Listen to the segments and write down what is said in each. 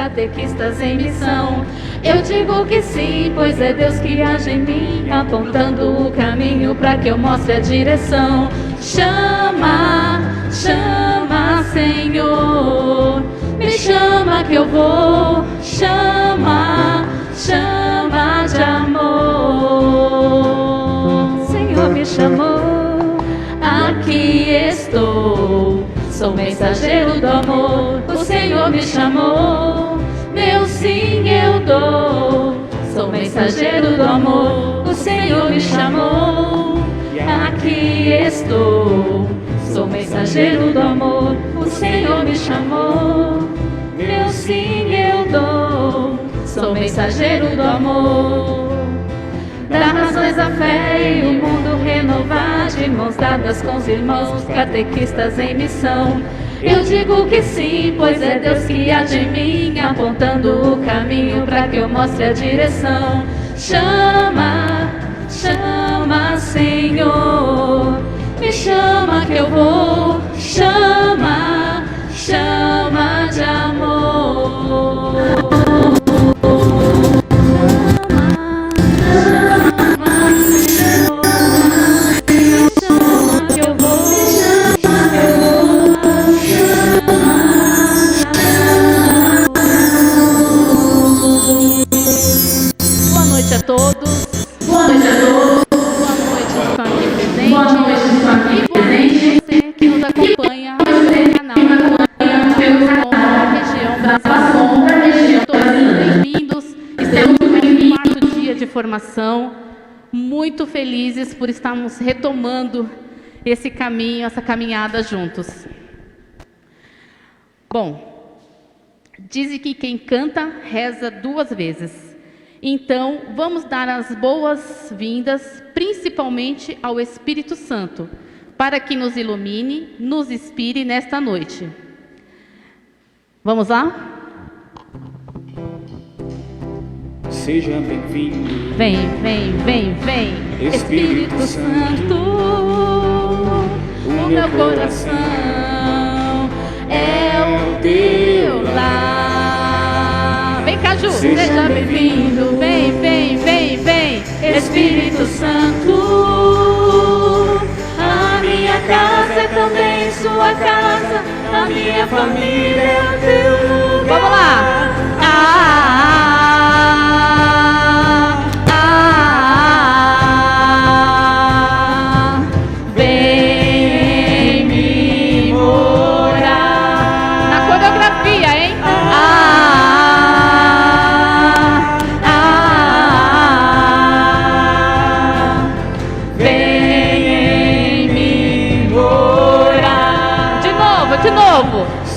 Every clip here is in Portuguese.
catequistas em missão. Eu digo que sim, pois é Deus que age em mim, apontando o caminho para que eu mostre a direção. Chama, chama, Senhor, me chama que eu vou. Chama, chama de amor. Senhor me chamou, aqui estou. Sou mensageiro do amor. O Senhor me chamou, meu sim eu dou. Sou mensageiro do amor. O Senhor me chamou, aqui estou. Sou mensageiro do amor. O Senhor me chamou, meu sim eu dou. Sou mensageiro do amor. Dar razões à fé e o mundo renovar, de mãos dadas com os irmãos catequistas em missão. Eu digo que sim, pois é Deus que age em mim, apontando o caminho para que eu mostre a direção. Chama, chama, Senhor, me chama que eu vou. Chama, chama de amor. Formação, muito felizes por estarmos retomando esse caminho, essa caminhada juntos. Bom, dizem que quem canta reza 2 vezes. Então, vamos dar as boas-vindas, principalmente ao Espírito Santo, para que nos ilumine, nos inspire nesta noite. Vamos lá? Seja bem-vindo. Vem, vem, vem, vem, Espírito Santo. O meu coração é o teu lar. Vem, Caju, seja bem-vindo. Vem, vem, vem, vem, Espírito Santo. A minha casa é também sua casa. A minha família é o teu lugar. Vamos lá.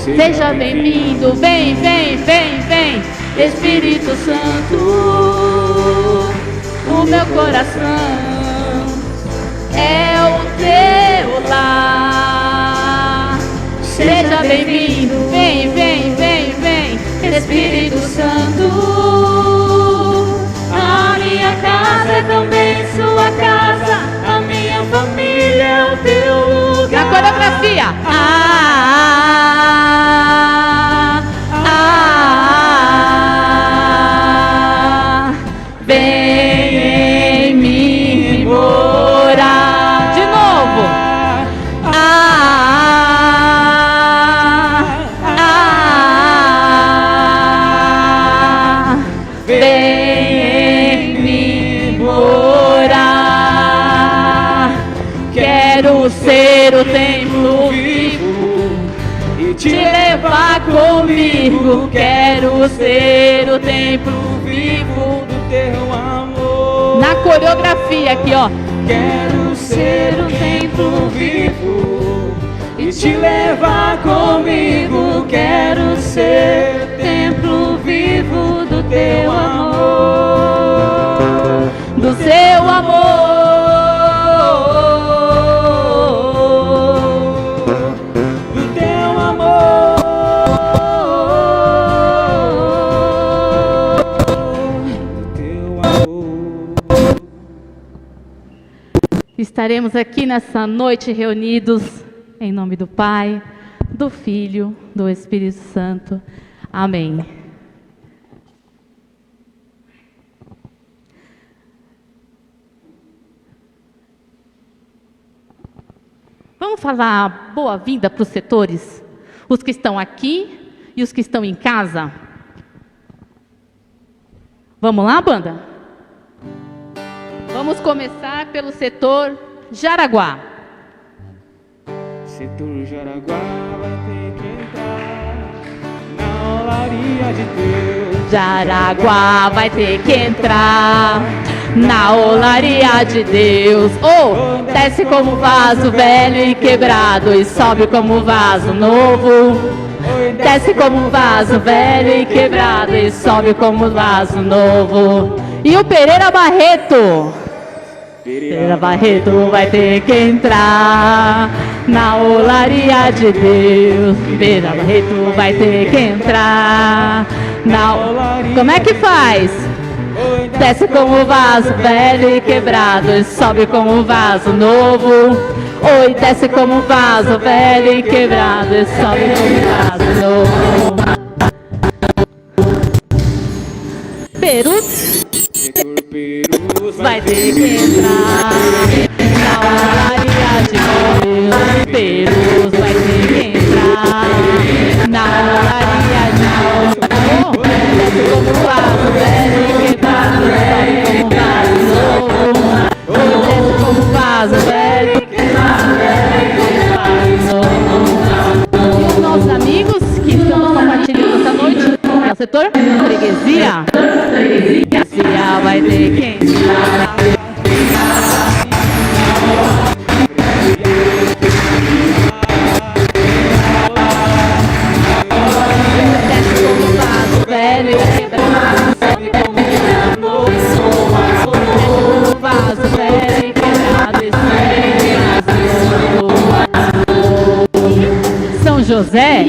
Seja bem-vindo, vem, vem, vem, vem, Espírito Santo. O meu coração é o teu lar. Seja bem-vindo, vem, vem, vem, vem, Espírito Santo. A minha casa é também sua casa. A minha família é o teu lugar. Na coreografia. Ser o templo vivo e te levar comigo. Quero ser o templo vivo do teu amor. Na coreografia aqui, ó. Quero ser o templo vivo e te levar comigo. Quero ser o templo vivo do teu amor, do seu amor. Estaremos aqui nessa noite reunidos em nome do Pai, do Filho, do Espírito Santo. Amém. Vamos falar boa-vinda para os setores? Os que estão aqui e os que estão em casa? Vamos lá, banda? Vamos começar pelo setor Jaraguá. Setor Jaraguá vai ter que entrar na olaria de Deus. Jaraguá vai ter que entrar na olaria de Deus. Oh, desce como vaso velho e quebrado e sobe como vaso novo. Desce como vaso velho e quebrado e sobe como vaso novo. E o Pereira Barreto? Pereira Barreto vai ter que entrar na olaria de Deus. Pereira Barreto vai ter que entrar na olaria. Como é que faz? Desce como vaso velho e quebrado e sobe como vaso novo. Oi, desce como vaso velho e quebrado e sobe como vaso novo. Perus vai ter que entrar na olaria de Deus. Perus vai ter que entrar na olaria de Deus. Desce como vaso velho e quebrado e sobe como vaso novo. Desce como vaso velho e quebrado e sobe como vaso novo. E os nossos amigos que estamos compartilhando essa noite é o setor freguesia. Freguesia vai ter que entrar. Desce como vaso velho e quebrado, sobe como vaso novo. Desce como vaso velho e quebrado, e sobe como vaso novo. São José.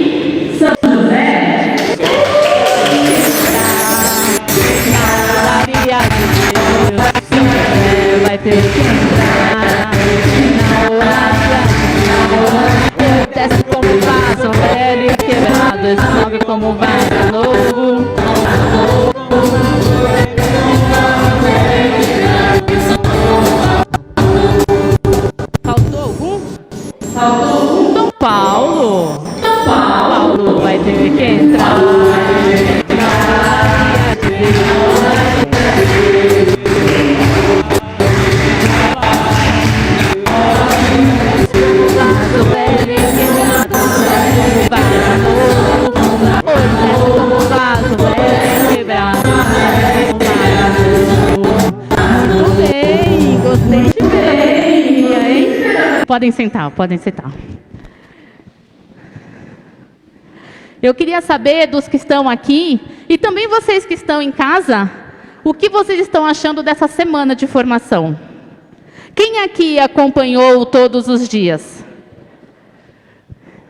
Vai ter que entrar na olaria de Deus. Desce como vaso velho e quebrado e sobe como vaso novo. Faltou algum? São Paulo. São Paulo vai ter que entrar na olaria de Deus. Muito bem, gostei de ver, hein? Podem sentar, podem sentar. Eu queria saber dos que estão aqui e também vocês que estão em casa, o que vocês estão achando dessa semana de formação? Quem aqui acompanhou todos os dias?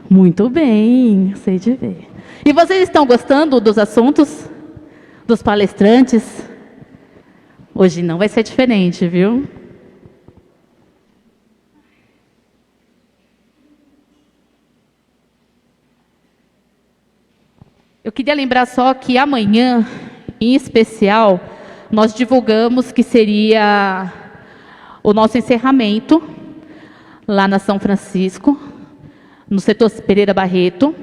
Muito bem, sei de ver. E vocês estão gostando dos assuntos? Dos palestrantes? Hoje não vai ser diferente, viu? Eu queria lembrar só que amanhã, em especial, nós divulgamos que seria o nosso encerramento lá na São Francisco, no setor Pereira Barreto.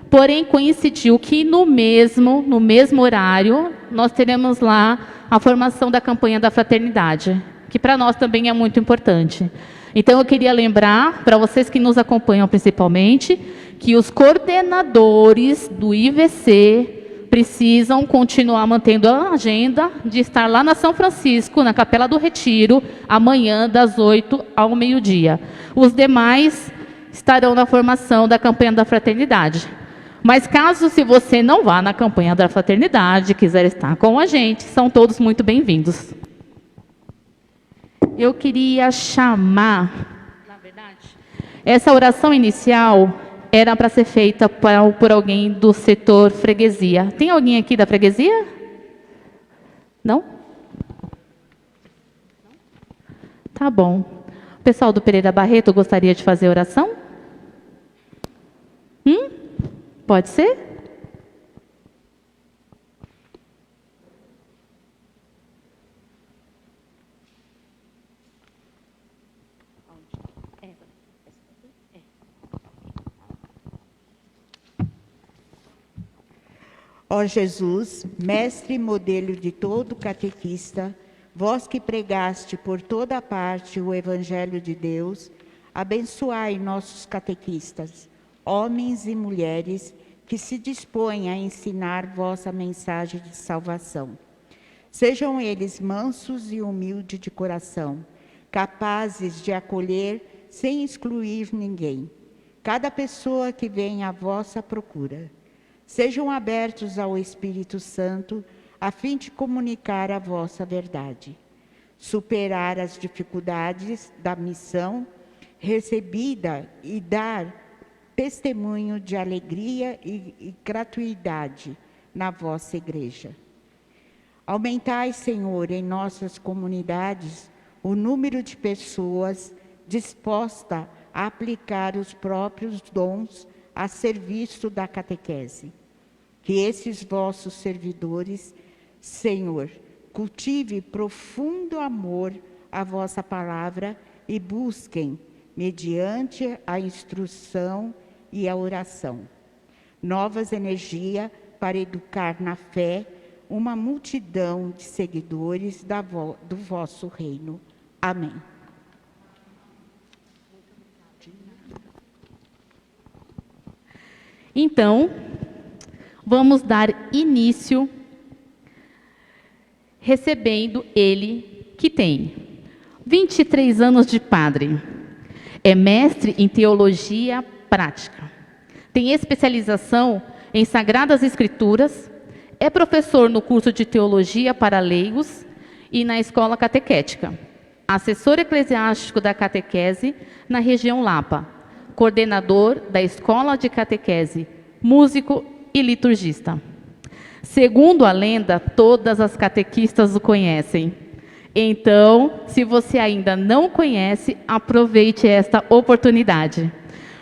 Porém, coincidiu que no mesmo horário, nós teremos lá a formação da campanha da fraternidade, que para nós também é muito importante. Então, eu queria lembrar, para vocês que nos acompanham principalmente, que os coordenadores do IVC precisam continuar mantendo a agenda de estar lá na São Francisco, na Capela do Retiro, amanhã, das 8 ao meio-dia. Os demais estarão na formação da campanha da fraternidade. Mas caso se você não vá na campanha da fraternidade, quiser estar com a gente, são todos muito bem-vindos. Eu queria chamar, na verdade, essa oração inicial era para ser feita por alguém do setor freguesia. Tem alguém aqui da freguesia? Não? Tá bom. O pessoal do Pereira Barreto gostaria de fazer oração? Pode ser? Ó Jesus, mestre e modelo de todo catequista, vós que pregaste por toda parte o Evangelho de Deus, abençoai nossos catequistas, homens e mulheres que se dispõem a ensinar vossa mensagem de salvação. Sejam eles mansos e humildes de coração, capazes de acolher sem excluir ninguém, cada pessoa que vem à vossa procura. Sejam abertos ao Espírito Santo, a fim de comunicar a vossa verdade, superar as dificuldades da missão recebida e dar testemunho de alegria e gratuidade na vossa igreja. Aumentai, Senhor, em nossas comunidades o número de pessoas dispostas a aplicar os próprios dons a serviço da catequese. Que esses vossos servidores, Senhor, cultive profundo amor à vossa palavra e busquem, mediante a instrução e a oração, novas energias para educar na fé uma multidão de seguidores do vosso reino. Amém. Então, vamos dar início recebendo ele que tem 23 anos de padre, é mestre em teologia prática, tem especialização em Sagradas Escrituras, é professor no curso de teologia para leigos e na escola catequética, assessor eclesiástico da catequese na região Lapa, coordenador da escola de catequese, músico e liturgista. Segundo a lenda, todas as catequistas o conhecem. Então, se você ainda não conhece, aproveite esta oportunidade.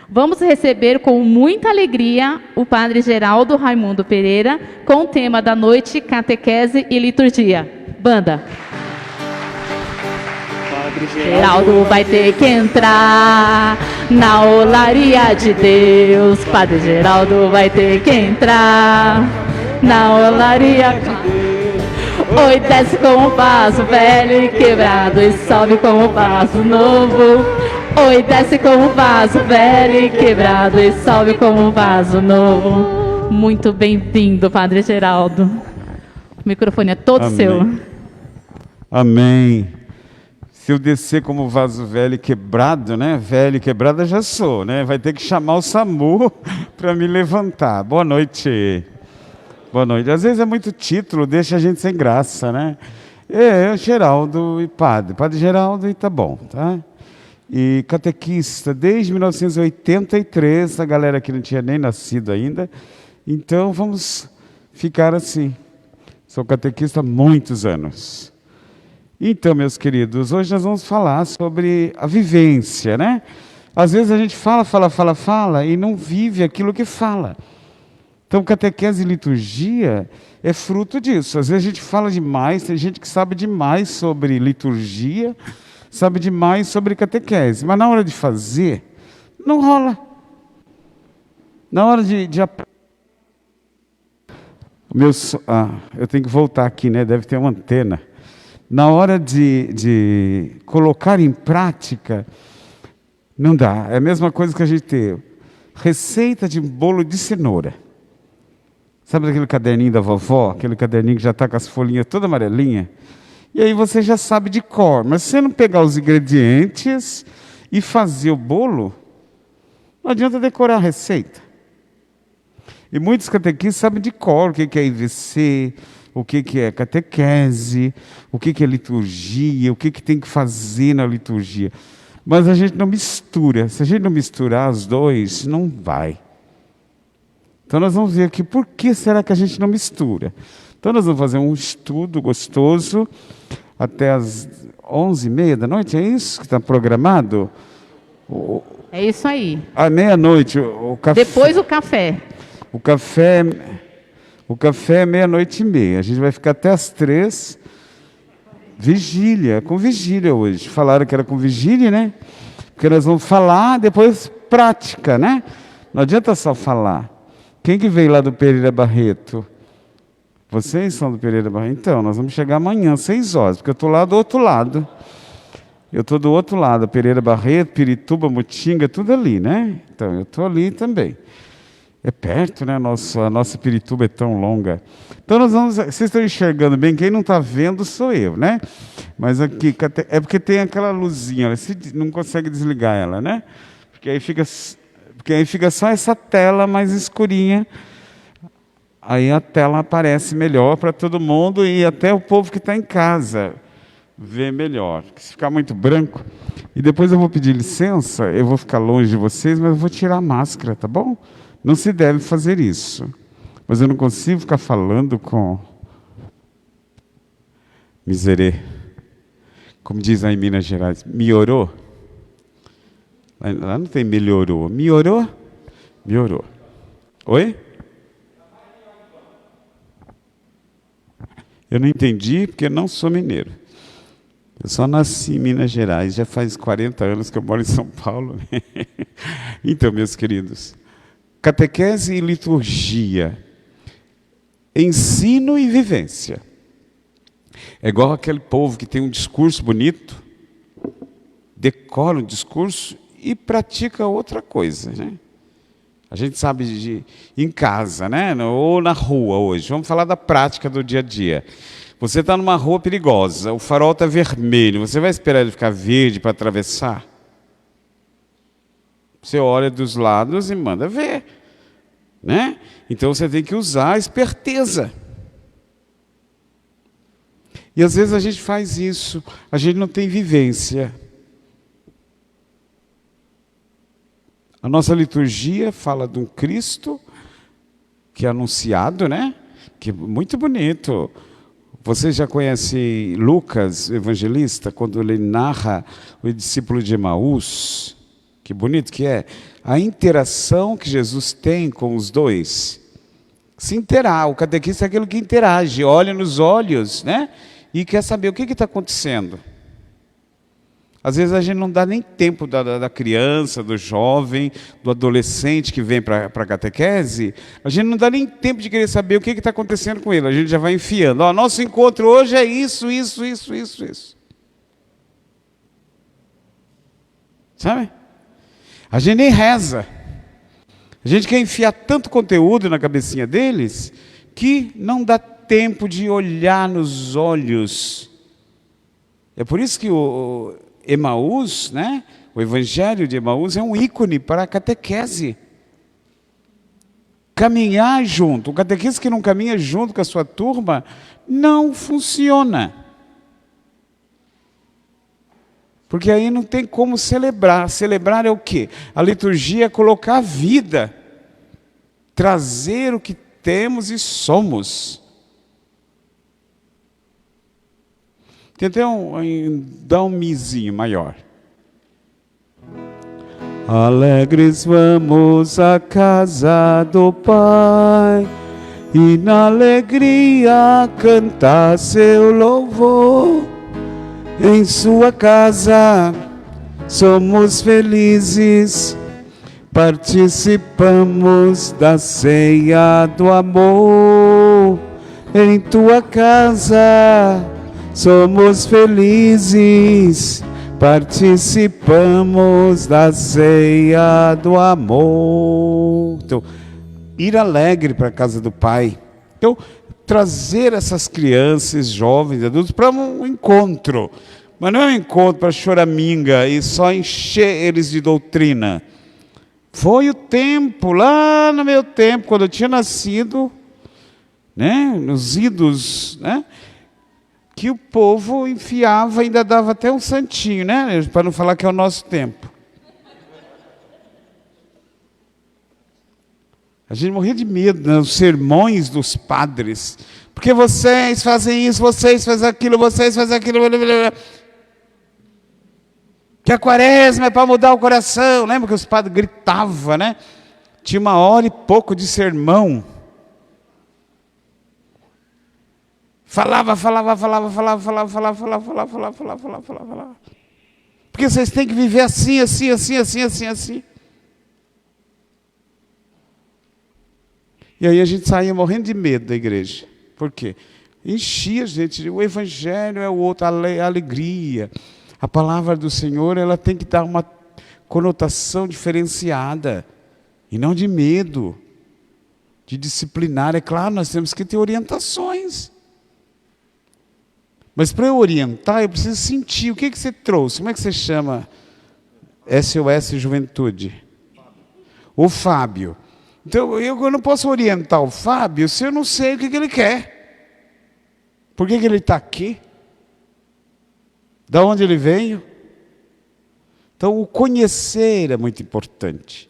Vamos receber com muita alegria o Padre Geraldo Raimundo Pereira com o tema da noite, catequese e liturgia. Banda. Padre Geraldo vai ter que entrar na olaria de Deus. Padre Geraldo vai ter que entrar na olaria de Deus. Oi, desce com o vaso velho e quebrado e sobe com o vaso novo. Oi, desce com o vaso velho e quebrado e sobe com o vaso novo. Muito bem-vindo, Padre Geraldo. O microfone é todo Amém. seu. Amém. Se eu descer como vaso velho e quebrado, né? Velho e quebrado eu já sou, né? Vai ter que chamar o SAMU para me levantar. Boa noite. Boa noite. Às vezes é muito título, deixa a gente sem graça, né? Geraldo e padre. Padre Geraldo e tá bom, tá? E catequista desde 1983, a galera que não tinha nem nascido ainda. Então vamos ficar assim. Sou catequista há muitos anos. Então, meus queridos, hoje nós vamos falar sobre a vivência, né? Às vezes a gente fala e não vive aquilo que fala. Então, catequese e liturgia é fruto disso. Às vezes a gente fala demais, tem gente que sabe demais sobre liturgia, sabe demais sobre catequese, mas na hora de fazer, não rola. Na hora eu tenho que voltar aqui, né? Deve ter uma antena. Na hora de colocar em prática, não dá. É a mesma coisa que a gente ter receita de bolo de cenoura. Sabe daquele caderninho da vovó? Aquele caderninho que já está com as folhinhas toda amarelinha? E aí você já sabe de cor. Mas se você não pegar os ingredientes e fazer o bolo, não adianta decorar a receita. E muitos catequistas sabem de cor o que é IVC, o que é catequese, o que é liturgia, o que tem que fazer na liturgia. Mas a gente não mistura. Se a gente não misturar os dois, não vai. Então nós vamos ver aqui por que será que a gente não mistura. Então nós vamos fazer um estudo gostoso até as 11h30 da noite, é isso que está programado? É isso aí. À meia-noite, o café. Depois o café. O café é 00:30. A gente vai ficar até as 3. Vigília, com vigília hoje. Falaram que era com vigília, né? Porque nós vamos falar, depois prática, né? Não adianta só falar. Quem que veio lá do Pereira Barreto? Vocês são do Pereira Barreto? Então, nós vamos chegar amanhã, 6 horas, porque eu estou lá do outro lado. Eu estou do outro lado, Pereira Barreto, Pirituba, Mutinga, tudo ali, né? Então, eu estou ali também. É perto, né? A nossa Pirituba é tão longa. Então, vocês estão enxergando bem, quem não está vendo sou eu, né? Mas aqui, é porque tem aquela luzinha, você não consegue desligar ela, né? Porque aí fica só essa tela mais escurinha. Aí a tela aparece melhor para todo mundo e até o povo que está em casa vê melhor. Se ficar muito branco, e depois eu vou pedir licença, eu vou ficar longe de vocês, mas eu vou tirar a máscara, tá bom? Não se deve fazer isso. Mas eu não consigo ficar falando com miserê. Como diz aí em Minas Gerais, melhorou? Lá não tem melhorou. Melhorou? Melhorou. Oi? Eu não entendi porque eu não sou mineiro. Eu só nasci em Minas Gerais, já faz 40 anos que eu moro em São Paulo. Então, meus queridos, catequese e liturgia, ensino e vivência. É igual aquele povo que tem um discurso bonito, decora um discurso e pratica outra coisa, né? A gente sabe em casa, né? Ou na rua hoje. Vamos falar da prática do dia a dia. Você está numa rua perigosa, o farol está vermelho. Você vai esperar ele ficar verde para atravessar? Você olha dos lados e manda ver, né? Então você tem que usar a esperteza. E às vezes a gente faz isso, a gente não tem vivência. A nossa liturgia fala de um Cristo que é anunciado, né? Que é muito bonito. Vocês já conhecem Lucas, o evangelista, quando ele narra o discípulo de Emaús? Que bonito que é. A interação que Jesus tem com os dois. Se interar, o catequista é aquele que interage, olha nos olhos, né? E quer saber o que está acontecendo. Às vezes a gente não dá nem tempo da criança, do jovem, do adolescente que vem para a catequese, a gente não dá nem tempo de querer saber o que está acontecendo com ele, a gente já vai enfiando. Ó, nosso encontro hoje é isso. Sabe? A gente nem reza. A gente quer enfiar tanto conteúdo na cabecinha deles que não dá tempo de olhar nos olhos. É por isso que o Emaús, né? O evangelho de Emaús é um ícone para a catequese. Caminhar junto. O catequista que não caminha junto com a sua turma não funciona. Porque aí não tem como celebrar. Celebrar é o quê? A liturgia é colocar a vida. Trazer o que temos e somos. Tentei dar um mizinho maior. Alegres vamos à casa do Pai, e na alegria cantar seu louvor. Em sua casa somos felizes, participamos da ceia do amor. Em tua casa somos felizes, participamos da ceia do amor. Então, ir alegre para a casa do Pai. Então, trazer essas crianças, jovens, adultos para um encontro. Mas não é um encontro para choraminga e só encher eles de doutrina. Foi o tempo, lá no meu tempo, quando eu tinha nascido, né, nos idos, né, que o povo enfiava, ainda dava até um santinho, né? Para não falar que é o nosso tempo. A gente morria de medo nos sermões dos padres. Porque vocês fazem isso, vocês fazem aquilo, vocês fazem aquilo. Que a quaresma é para mudar o coração. Lembra que os padres gritavam, né? Tinha 1 hora e pouco de sermão. Falava. Porque vocês têm que viver assim. E aí a gente saía morrendo de medo da igreja. Por quê? Enchia, gente. O evangelho é o outro, a alegria. A palavra do Senhor, ela tem que dar uma conotação diferenciada. E não de medo, de disciplinar. É claro, nós temos que ter orientações. Mas para eu orientar, eu preciso sentir. O que você trouxe? Como é que você chama SOS Juventude? O Fábio. Então, eu não posso orientar o Fábio se eu não sei o que ele quer. Por que ele está aqui? Da onde ele veio? Então, o conhecer é muito importante.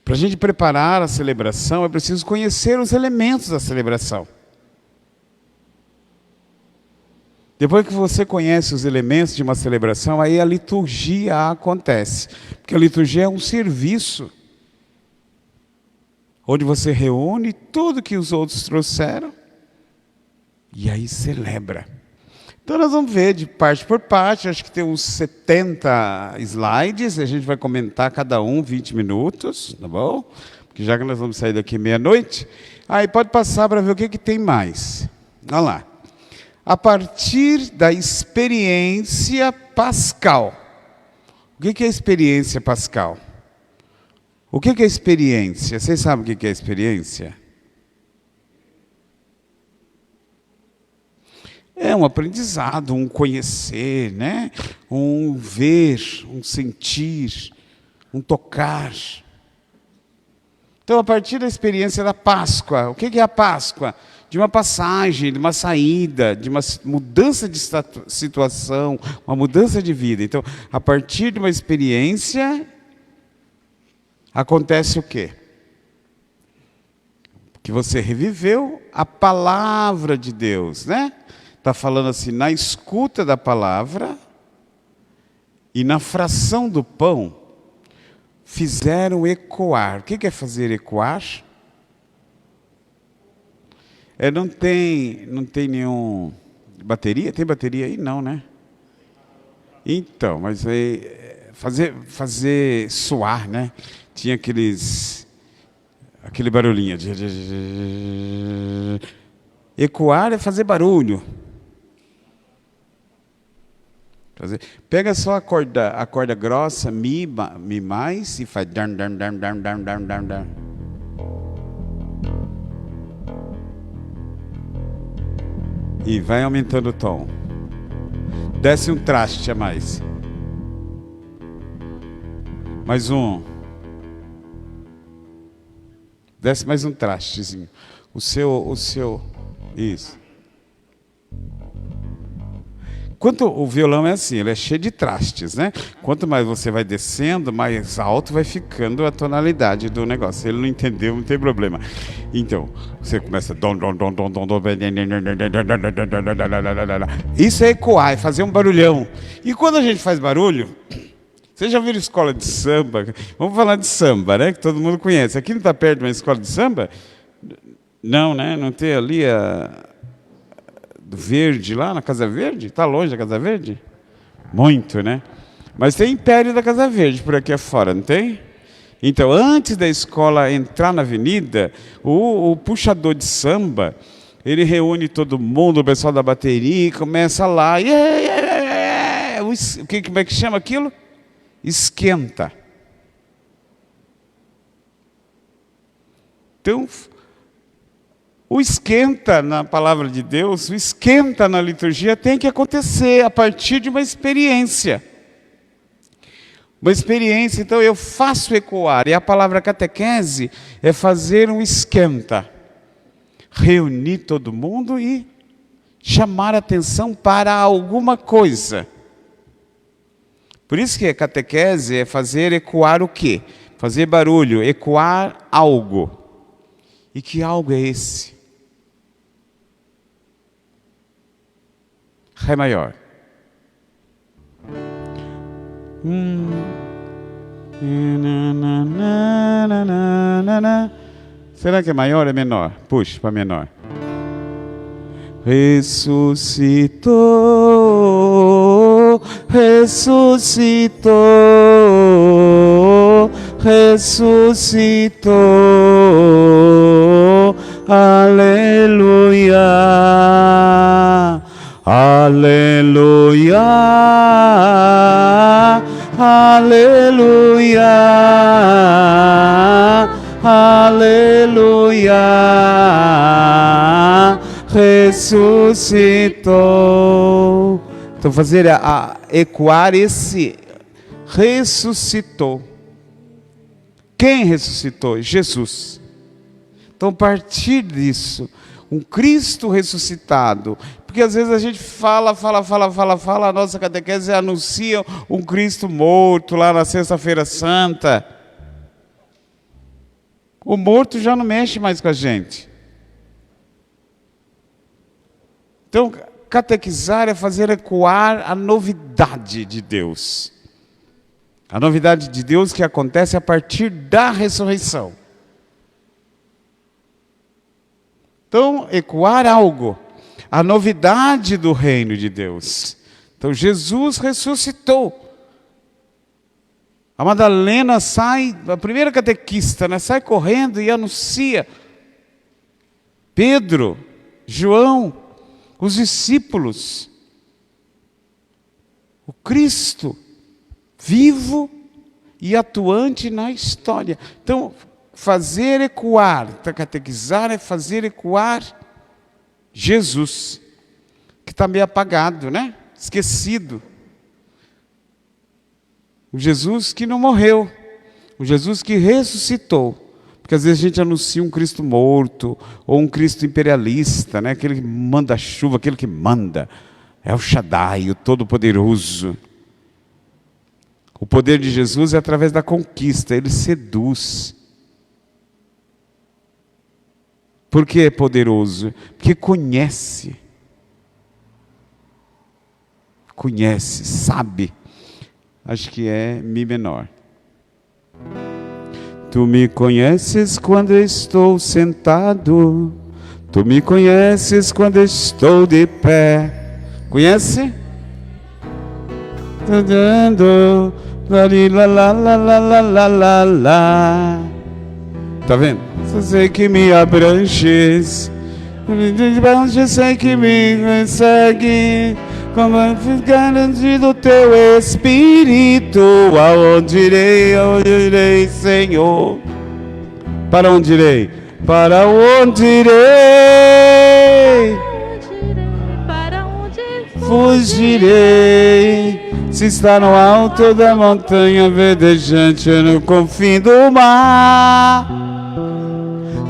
Para a gente preparar a celebração, é preciso conhecer os elementos da celebração. Depois que você conhece os elementos de uma celebração, aí a liturgia acontece. Porque a liturgia é um serviço, onde você reúne tudo que os outros trouxeram, e aí celebra. Então nós vamos ver de parte por parte, acho que tem uns 70 slides, a gente vai comentar cada um 20 minutos, tá bom? Porque já que nós vamos sair daqui meia-noite, aí pode passar para ver o que tem mais. Olha lá. A partir da experiência pascal. O que é experiência pascal? O que é experiência? Vocês sabem o que é experiência? É um aprendizado, um conhecer, né? Um ver, um sentir, um tocar. Então, a partir da experiência da Páscoa, o que é a Páscoa? De uma passagem, de uma saída, de uma mudança de situação, uma mudança de vida. Então, a partir de uma experiência, acontece o quê? Que você reviveu a palavra de Deus, né? Está falando assim, na escuta da palavra e na fração do pão, fizeram ecoar. O que é fazer ecoar? Não tem nenhum... Bateria? Tem bateria aí? Não, né? Então, mas aí, fazer soar, né? Tinha aquele barulhinho. Ecoar é fazer barulho. Pega só a corda grossa, mi mais, e faz... E vai aumentando o tom. Desce um traste a mais. Mais um. Desce mais um trastezinho. O seu. Isso. O violão é assim, ele é cheio de trastes, né? Quanto mais você vai descendo, mais alto vai ficando a tonalidade do negócio. Se ele não entendeu, não tem problema. Então, você começa... Isso é ecoar, é fazer um barulhão. E quando a gente faz barulho... Vocês já viram escola de samba? Vamos falar de samba, né? Que todo mundo conhece. Aqui não está perto de uma escola de samba? Não, né? Não tem ali do Verde, lá na Casa Verde? Está longe da Casa Verde? Muito, né? Mas tem Império da Casa Verde por aqui afora, não tem? Então, antes da escola entrar na avenida, o puxador de samba, ele reúne todo mundo, o pessoal da bateria, e começa lá. Como é que chama aquilo? Esquenta. Então, o esquenta na palavra de Deus, o esquenta na liturgia tem que acontecer a partir de uma experiência. Uma experiência, então eu faço ecoar. E a palavra catequese é fazer um esquenta. Reunir todo mundo e chamar a atenção para alguma coisa. Por isso que a catequese é fazer ecoar o quê? Fazer barulho, ecoar algo. E que algo é esse? Ré maior. Será que é maior ou é menor? Puxa para menor. Ressuscitou, ressuscitou, ressuscitou, aleluia, aleluia, aleluia, aleluia, ressuscitou. Então fazer ecoar esse ressuscitou. Quem ressuscitou? Jesus. Então, a partir disso, um Cristo ressuscitado, porque às vezes a gente fala, a nossa catequese anuncia um Cristo morto lá na Sexta-feira Santa. O morto já não mexe mais com a gente. Então, catequizar é fazer ecoar a novidade de Deus. A novidade de Deus que acontece a partir da ressurreição. Então, ecoar algo, a novidade do reino de Deus. Então, Jesus ressuscitou. A Madalena sai, a primeira catequista, né, sai correndo e anuncia. Pedro, João, os discípulos, o Cristo vivo e atuante na história. Então, fazer ecoar, catequizar é fazer ecoar Jesus, que está meio apagado, né? Esquecido. O Jesus que não morreu, o Jesus que ressuscitou. Porque às vezes a gente anuncia um Cristo morto, ou um Cristo imperialista, né? Aquele que manda a chuva, aquele que manda. É o Shaddai, o Todo-Poderoso. O poder de Jesus é através da conquista, ele seduz. Por que é poderoso? Porque conhece. Conhece, sabe. Acho que é Mi menor. Tu me conheces quando estou sentado. Tu me conheces quando estou de pé. Conhece? Tô dando. Tá vendo? Só sei que me abranges, sei que me segue, como garantir do teu Espírito. Aonde irei, Senhor? Para onde irei? Para onde irei? Para onde Fugirei. Se está no alto da montanha verdejante, no confim do mar.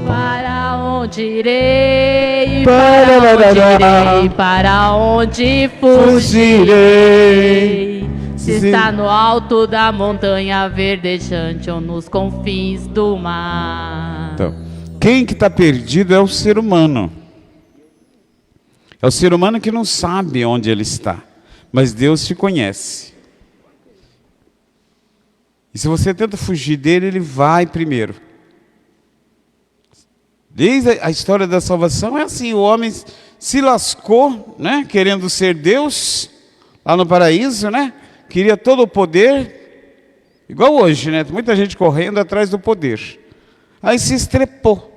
Para onde irei? Para Para onde irei? Para onde fugirei? Se está no alto da montanha verdejante ou nos confins do mar. Então, quem que está perdido é o ser humano. É o ser humano que não sabe onde ele está. Mas Deus te conhece. E se você tenta fugir dele, ele vai primeiro. Desde a história da salvação é assim, o homem se lascou, né, querendo ser Deus, lá no paraíso, né? Queria todo o poder, igual hoje, né? Muita gente correndo atrás do poder. Aí se estrepou.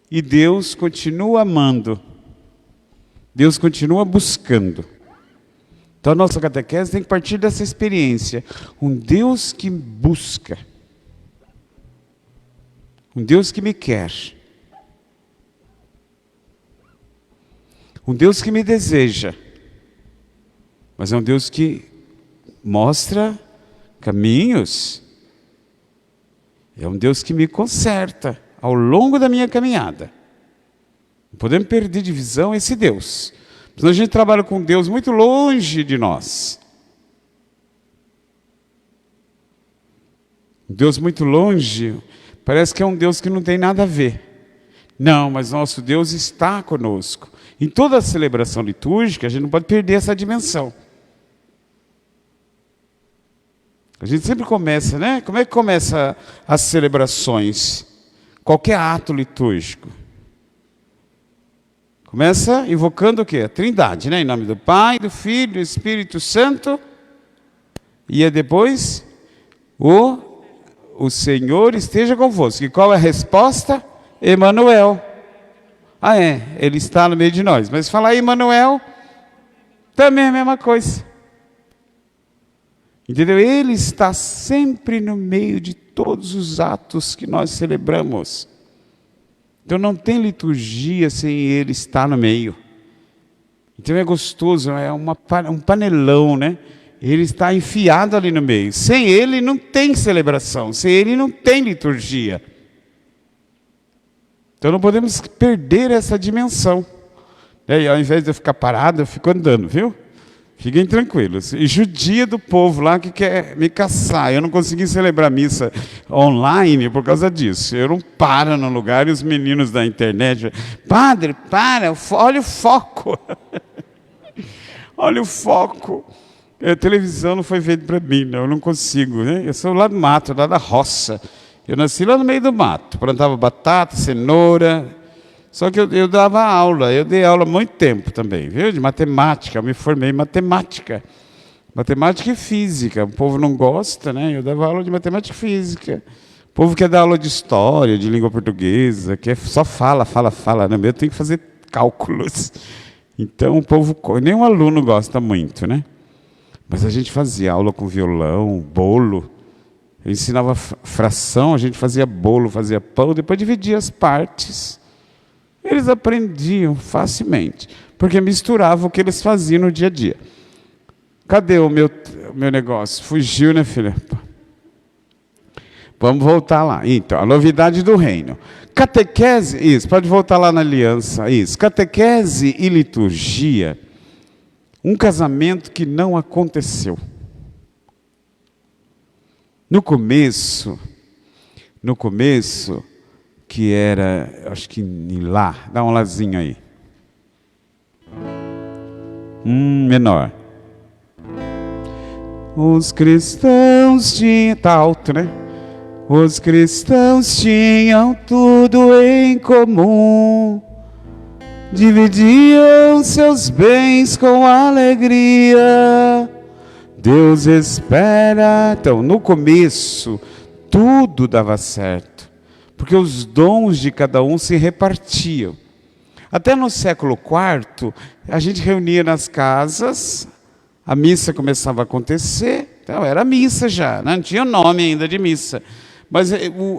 E Deus continua amando. Deus continua buscando. Então a nossa catequese tem que partir dessa experiência. Um Deus que busca. Um Deus que me quer. Um Deus que me deseja. Mas é um Deus que mostra caminhos. É um Deus que me conserta ao longo da minha caminhada. Não podemos perder de visão esse Deus. Senão a gente trabalha com Deus muito longe de nós. Um Deus muito longe, parece que é um Deus que não tem nada a ver. Não, mas nosso Deus está conosco. Em toda a celebração litúrgica, a gente não pode perder essa dimensão. A gente sempre começa, né? Como é que começa as celebrações? Qualquer ato litúrgico. Começa invocando o quê? A Trindade, né? Em nome do Pai, do Filho, do Espírito Santo. E é depois, o Senhor esteja convosco. E qual é a resposta? Emanuel. Ah, é, ele está no meio de nós. Mas falar Emanuel também é a mesma coisa. Entendeu? Ele está sempre no meio de todos os atos que nós celebramos. Então não tem liturgia sem ele estar no meio. Então é gostoso, é um panelão, né? Ele está enfiado ali no meio. Sem ele não tem celebração, sem ele não tem liturgia. Então não podemos perder essa dimensão. E ao invés de eu ficar parado, eu fico andando, viu? Fiquem tranquilos. E judia do povo lá que quer me caçar. Eu não consegui celebrar missa online por causa disso. Eu não paro no lugar e os meninos da internet... Padre, para, olha o foco. Olha o foco. A televisão não foi feita para mim, não. Eu não consigo, né? Eu sou lá do mato, lá da roça. Eu nasci lá no meio do mato. Plantava batata, cenoura... Só que eu dava aula, eu dei aula há muito tempo também, viu? De matemática, eu me formei em matemática. Matemática e física, o povo não gosta, né? Eu dava aula de matemática e física. O povo quer dar aula de história, de língua portuguesa, quer só fala, né? Eu tenho que fazer cálculos. Então o povo, nenhum aluno gosta muito, né? Mas a gente fazia aula com violão, bolo. Eu ensinava fração, a gente fazia bolo, fazia pão, depois dividia as partes. Eles aprendiam facilmente, porque misturavam o que eles faziam no dia a dia. Cadê o meu negócio? Fugiu, né, filha? Vamos voltar lá. Então, a novidade do reino. Catequese, isso, pode voltar lá na aliança, isso. Catequese e liturgia, um casamento que não aconteceu. No começo, que era, acho que em lá, dá um lazinho aí. Menor. Os cristãos tinham, tá alto, né? Os cristãos tinham tudo em comum, dividiam seus bens com alegria. Deus espera. Então, no começo, tudo dava certo. Porque os dons de cada um se repartiam. Até no século IV, a gente reunia nas casas, a missa começava a acontecer, então era missa já, né? Não tinha nome ainda de missa. Mas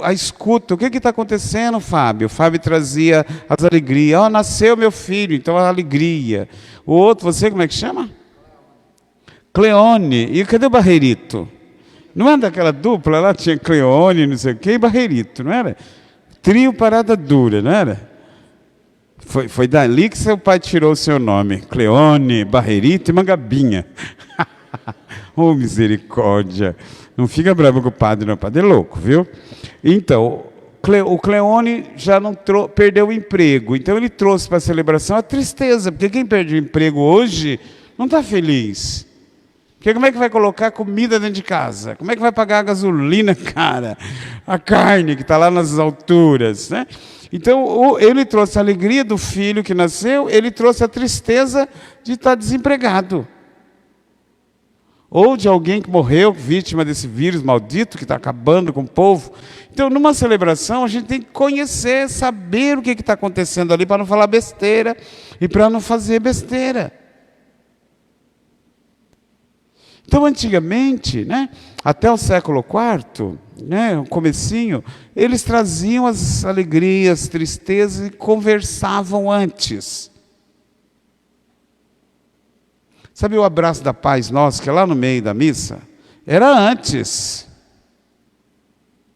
a escuta, o que está acontecendo, Fábio? O Fábio trazia as alegrias. Oh, nasceu meu filho, então a alegria. O outro, você como é que chama? Cleone. E cadê o Barreirito? Não era daquela dupla lá? Tinha Cleone, não sei o quê, e Barreirito, não era? Trio Parada Dura, não era? Foi dali que seu pai tirou o seu nome. Cleone, Barreirito e Mangabinha. Oh, misericórdia. Não fica bravo com o padre, não. O padre é louco, viu? Então, o Cleone já não perdeu o emprego. Então, ele trouxe para a celebração a tristeza. Porque quem perde o emprego hoje não está feliz. Porque como é que vai colocar comida dentro de casa? Como é que vai pagar a gasolina, cara? A carne que está lá nas alturas, né? Então, ele trouxe a alegria do filho que nasceu, ele trouxe a tristeza de estar desempregado. Ou de alguém que morreu, vítima desse vírus maldito que está acabando com o povo. Então, numa celebração, a gente tem que conhecer, saber o que está acontecendo ali para não falar besteira e para não fazer besteira. Então, antigamente, né, até o século IV, né, o comecinho, eles traziam as alegrias, tristezas e conversavam antes. Sabe o abraço da paz nosso, que é lá no meio da missa? Era antes.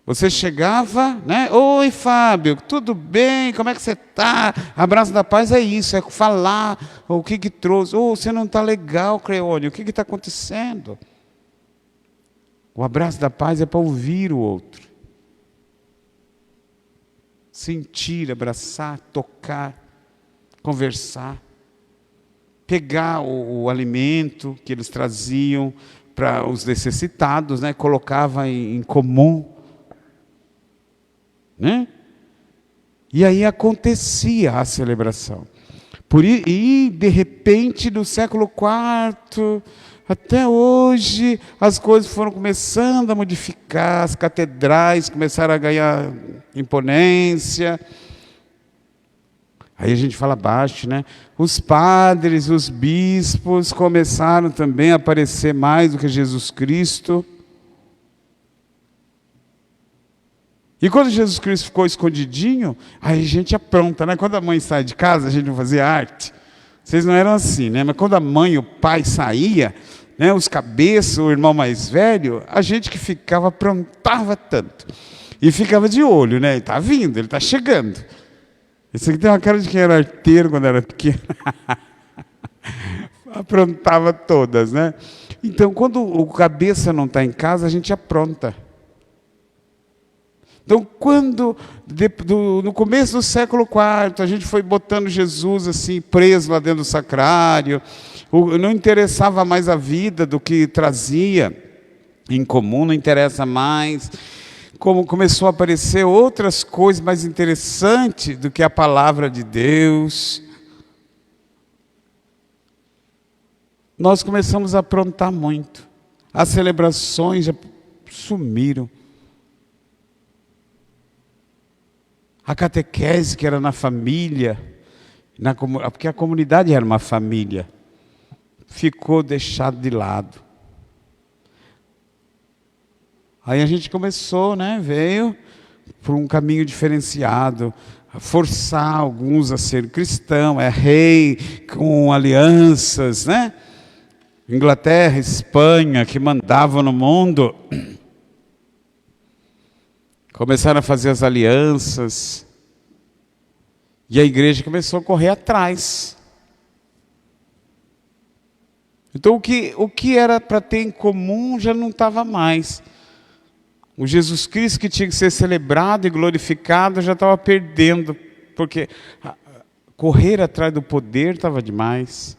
Você chegava, né? Oi, Fábio, tudo bem? Como é que você está? Abraço da paz é isso, é falar o que trouxe. Oh, você não está legal, Cleone, o que está acontecendo? O abraço da paz é para ouvir o outro. Sentir, abraçar, tocar, conversar. Pegar o alimento que eles traziam para os necessitados, né? Colocava em comum. Né? E aí acontecia a celebração. E de repente, do século IV até hoje, as coisas foram começando a modificar, as catedrais começaram a ganhar imponência, Aí a gente fala baixo, né? Os padres, os bispos começaram também a aparecer mais do que Jesus Cristo. E quando Jesus Cristo ficou escondidinho, aí a gente apronta, né? Quando a mãe sai de casa, a gente não fazia arte. Vocês não eram assim, né? Mas quando a mãe e o pai saía, né? Os cabeças, o irmão mais velho, a gente que ficava aprontava tanto. E ficava de olho, né? Ele está vindo, ele está chegando. Esse aqui tem uma cara de quem era arteiro quando era pequeno. Aprontava todas, né? Então, quando o cabeça não está em casa, a gente apronta. Então, no começo do século IV, a gente foi botando Jesus assim, preso lá dentro do sacrário, não interessava mais a vida do que trazia em comum, não interessa mais. Como começou a aparecer outras coisas mais interessantes do que a palavra de Deus, nós começamos a aprontar muito. As celebrações já sumiram. A catequese que era na família, porque a comunidade era uma família, ficou deixado de lado. Aí a gente começou, né, veio por um caminho diferenciado, a forçar alguns a ser cristão, rei com alianças, né? Inglaterra, Espanha, que mandavam no mundo, começaram a fazer as alianças, e a igreja começou a correr atrás. Então o que era para ter em comum já não estava mais. O Jesus Cristo que tinha que ser celebrado e glorificado já estava perdendo, porque correr atrás do poder estava demais.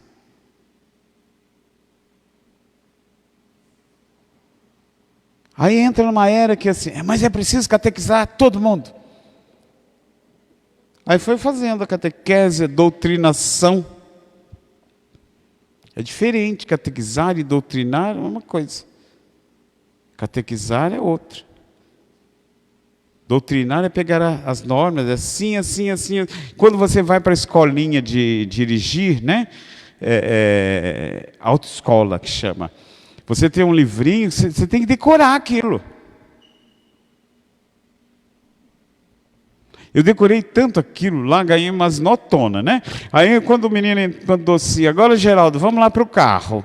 Aí entra numa era que assim, mas é preciso catequizar todo mundo. Aí foi fazendo a catequese, a doutrinação. É diferente, catequizar e doutrinar é uma coisa. Catequizar é outra. Doutrinar é pegar as normas, assim, assim, assim. Quando você vai para a escolinha de dirigir, né? Autoescola que chama. Você tem um livrinho, você tem que decorar aquilo. Eu decorei tanto aquilo lá, ganhei umas notonas, né? Aí quando o menino mandou assim, agora Geraldo, vamos lá para o carro.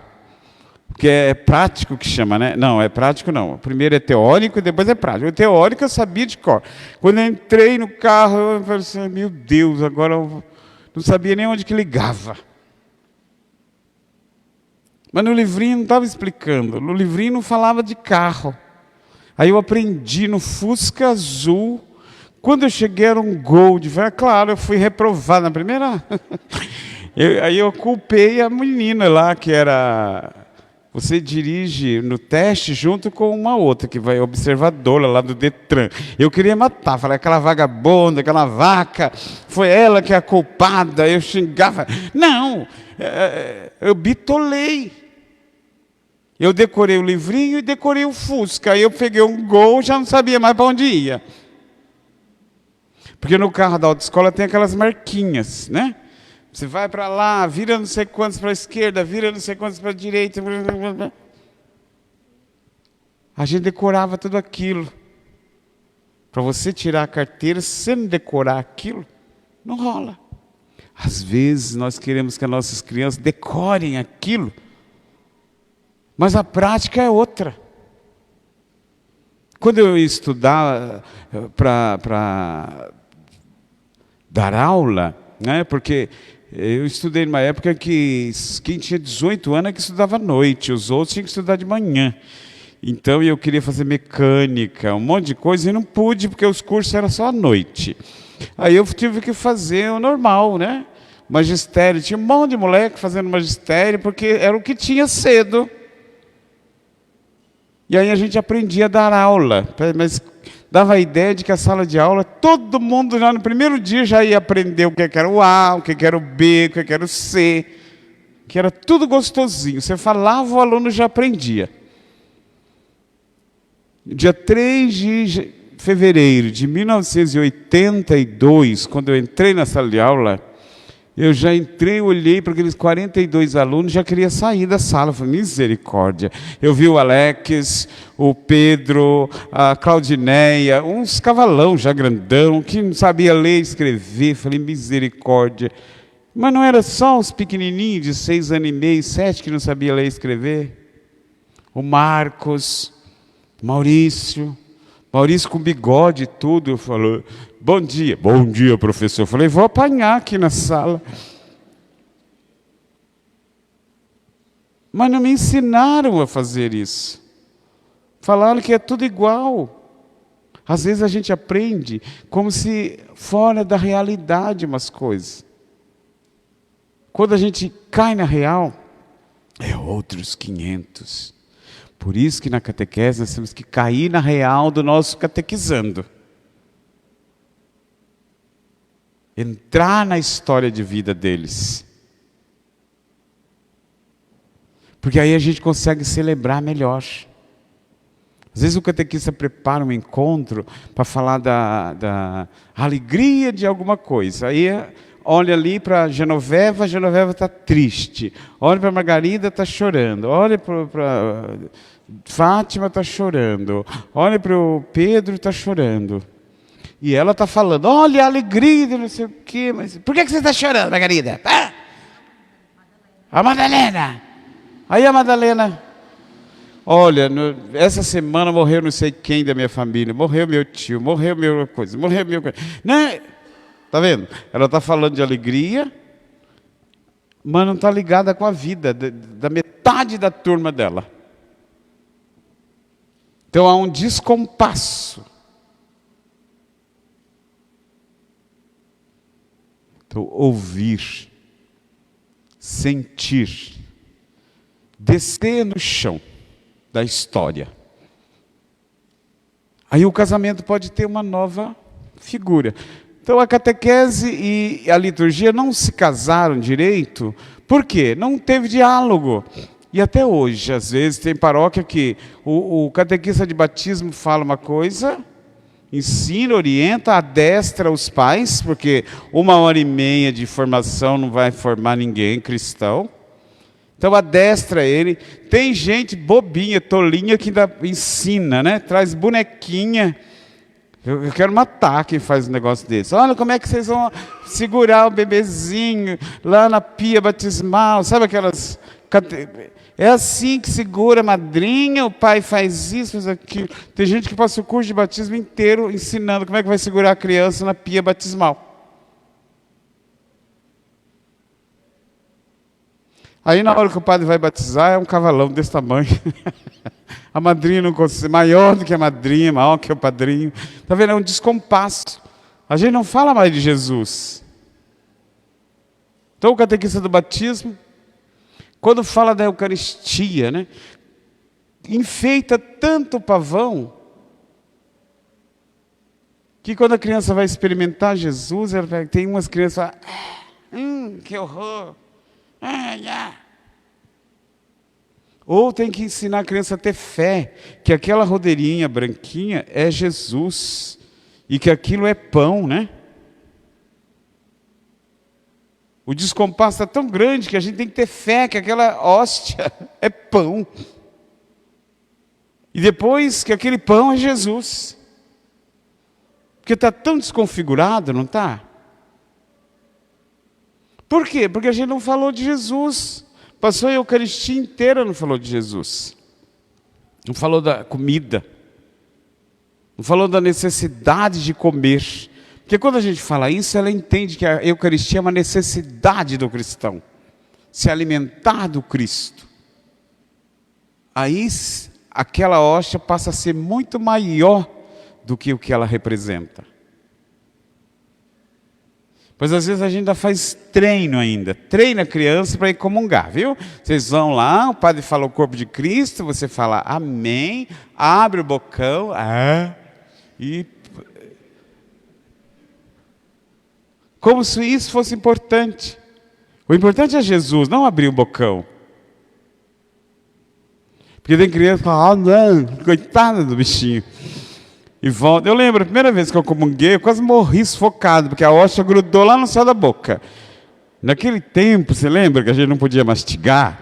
Porque é prático que chama, né? Não, é prático não. Primeiro é teórico e depois é prático. O teórico eu sabia de cor. Quando eu entrei no carro, eu falei assim, meu Deus, agora eu não sabia nem onde que ligava. Mas no livrinho não estava explicando. No livrinho não falava de carro. Aí eu aprendi no Fusca Azul. Quando eu cheguei era um Gold. Claro, eu fui reprovado na primeira. Aí eu culpei a menina lá, que era... Você dirige no teste junto com uma outra, que vai observadora lá do Detran. Eu queria matar, falei, aquela vagabunda, aquela vaca, foi ela que é a culpada. Eu xingava. Não, eu bitolei. Eu decorei o livrinho e decorei o Fusca. Aí eu peguei um Gol, já não sabia mais para onde ia. Porque no carro da autoescola tem aquelas marquinhas, né? Você vai para lá, vira não sei quantos para a esquerda, vira não sei quantos para a direita. A gente decorava tudo aquilo. Para você tirar a carteira, se você não decorar aquilo, não rola. Às vezes nós queremos que as nossas crianças decorem aquilo, mas a prática é outra. Quando eu ia estudar para dar aula, né, porque eu estudei numa época que quem tinha 18 anos é que estudava à noite, os outros tinham que estudar de manhã. Então eu queria fazer mecânica, um monte de coisa, e não pude, porque os cursos eram só à noite. Aí eu tive que fazer o normal, né? Magistério, tinha um monte de moleque fazendo magistério, porque era o que tinha cedo. E aí a gente aprendia a dar aula, mas dava a ideia de que a sala de aula, todo mundo já no primeiro dia já ia aprender o que era o A, o que era o B, o que era o C, que era tudo gostosinho. Você falava, o aluno já aprendia. Dia 3 de fevereiro de 1982, quando eu entrei na sala de aula, Eu já entrei, olhei para aqueles 42 alunos, já queria sair da sala. Falei, misericórdia. Eu vi o Alex, o Pedro, a Claudineia, uns cavalão já grandão, que não sabia ler e escrever. Falei, misericórdia. Mas não era só os pequenininhos de 6 anos e meio, 7 que não sabia ler e escrever. O Marcos, Maurício com bigode e tudo. Eu falei, bom dia, professor. Eu falei, vou apanhar aqui na sala. Mas não me ensinaram a fazer isso. Falaram que é tudo igual. Às vezes a gente aprende como se fora da realidade umas coisas. Quando a gente cai na real, é outros 500. Por isso que na catequese nós temos que cair na real do nosso catequizando. Entrar na história de vida deles. Porque aí a gente consegue celebrar melhor. Às vezes o catequista prepara um encontro para falar da alegria de alguma coisa. Aí olha ali para Genoveva está triste. Olha para Margarida, está chorando. Olha para Fátima, está chorando. Olha para o Pedro, está chorando. E ela está falando, olha a alegria de não sei o quê. Mas por que você está chorando, Margarida? Ah! A Madalena. Aí a Madalena, olha, essa semana morreu não sei quem da minha família. Morreu meu tio, morreu meu coisa, morreu meu coisa. Né? Está vendo? Ela está falando de alegria, mas não está ligada com a vida da metade da turma dela. Então há um descompasso. Então, ouvir, sentir, descer no chão da história. Aí o casamento pode ter uma nova figura. Então a catequese e a liturgia não se casaram direito, por quê? Não teve diálogo. E até hoje, às vezes, tem paróquia que o catequista de batismo fala uma coisa, ensina, orienta, adestra os pais, porque 1h30 de formação não vai formar ninguém cristão. Então adestra ele. Tem gente bobinha, tolinha, que ainda ensina, né? Traz bonequinha. Eu quero matar quem faz um negócio desse. Olha como é que vocês vão segurar o bebezinho lá na pia batismal. Sabe aquelas... É assim que segura a madrinha, o pai faz isso, faz aquilo. Tem gente que passa o curso de batismo inteiro ensinando como é que vai segurar a criança na pia batismal. Aí na hora que o padre vai batizar, é um cavalão desse tamanho. A madrinha não consegue, maior do que a madrinha, maior que o padrinho. Está vendo? É um descompasso. A gente não fala mais de Jesus. Então o catequista do batismo, quando fala da Eucaristia, né, enfeita tanto o pavão, que quando a criança vai experimentar Jesus, tem umas crianças que falam, que horror. Ou tem que ensinar a criança a ter fé, que aquela rodeirinha branquinha é Jesus, e que aquilo é pão, né? O descompasso está tão grande que a gente tem que ter fé que aquela hóstia é pão. E depois que aquele pão é Jesus. Porque está tão desconfigurado, não está? Por quê? Porque a gente não falou de Jesus. Passou a Eucaristia inteira, não falou de Jesus. Não falou da comida. Não falou da necessidade de comer. Porque quando a gente fala isso, ela entende que a Eucaristia é uma necessidade do cristão. Se alimentar do Cristo. Aí, aquela hóstia passa a ser muito maior do que o que ela representa. Pois às vezes a gente ainda faz treino ainda. Treina a criança para ir comungar, viu? Vocês vão lá, o padre fala o corpo de Cristo, você fala amém, abre o bocão, e... Como se isso fosse importante. O importante é Jesus, não abrir o bocão. Porque tem criança que fala, não, coitada do bichinho. E volta. Eu lembro, a primeira vez que eu comunguei, eu quase morri sufocado, porque a hóstia grudou lá no céu da boca. Naquele tempo, você lembra que a gente não podia mastigar?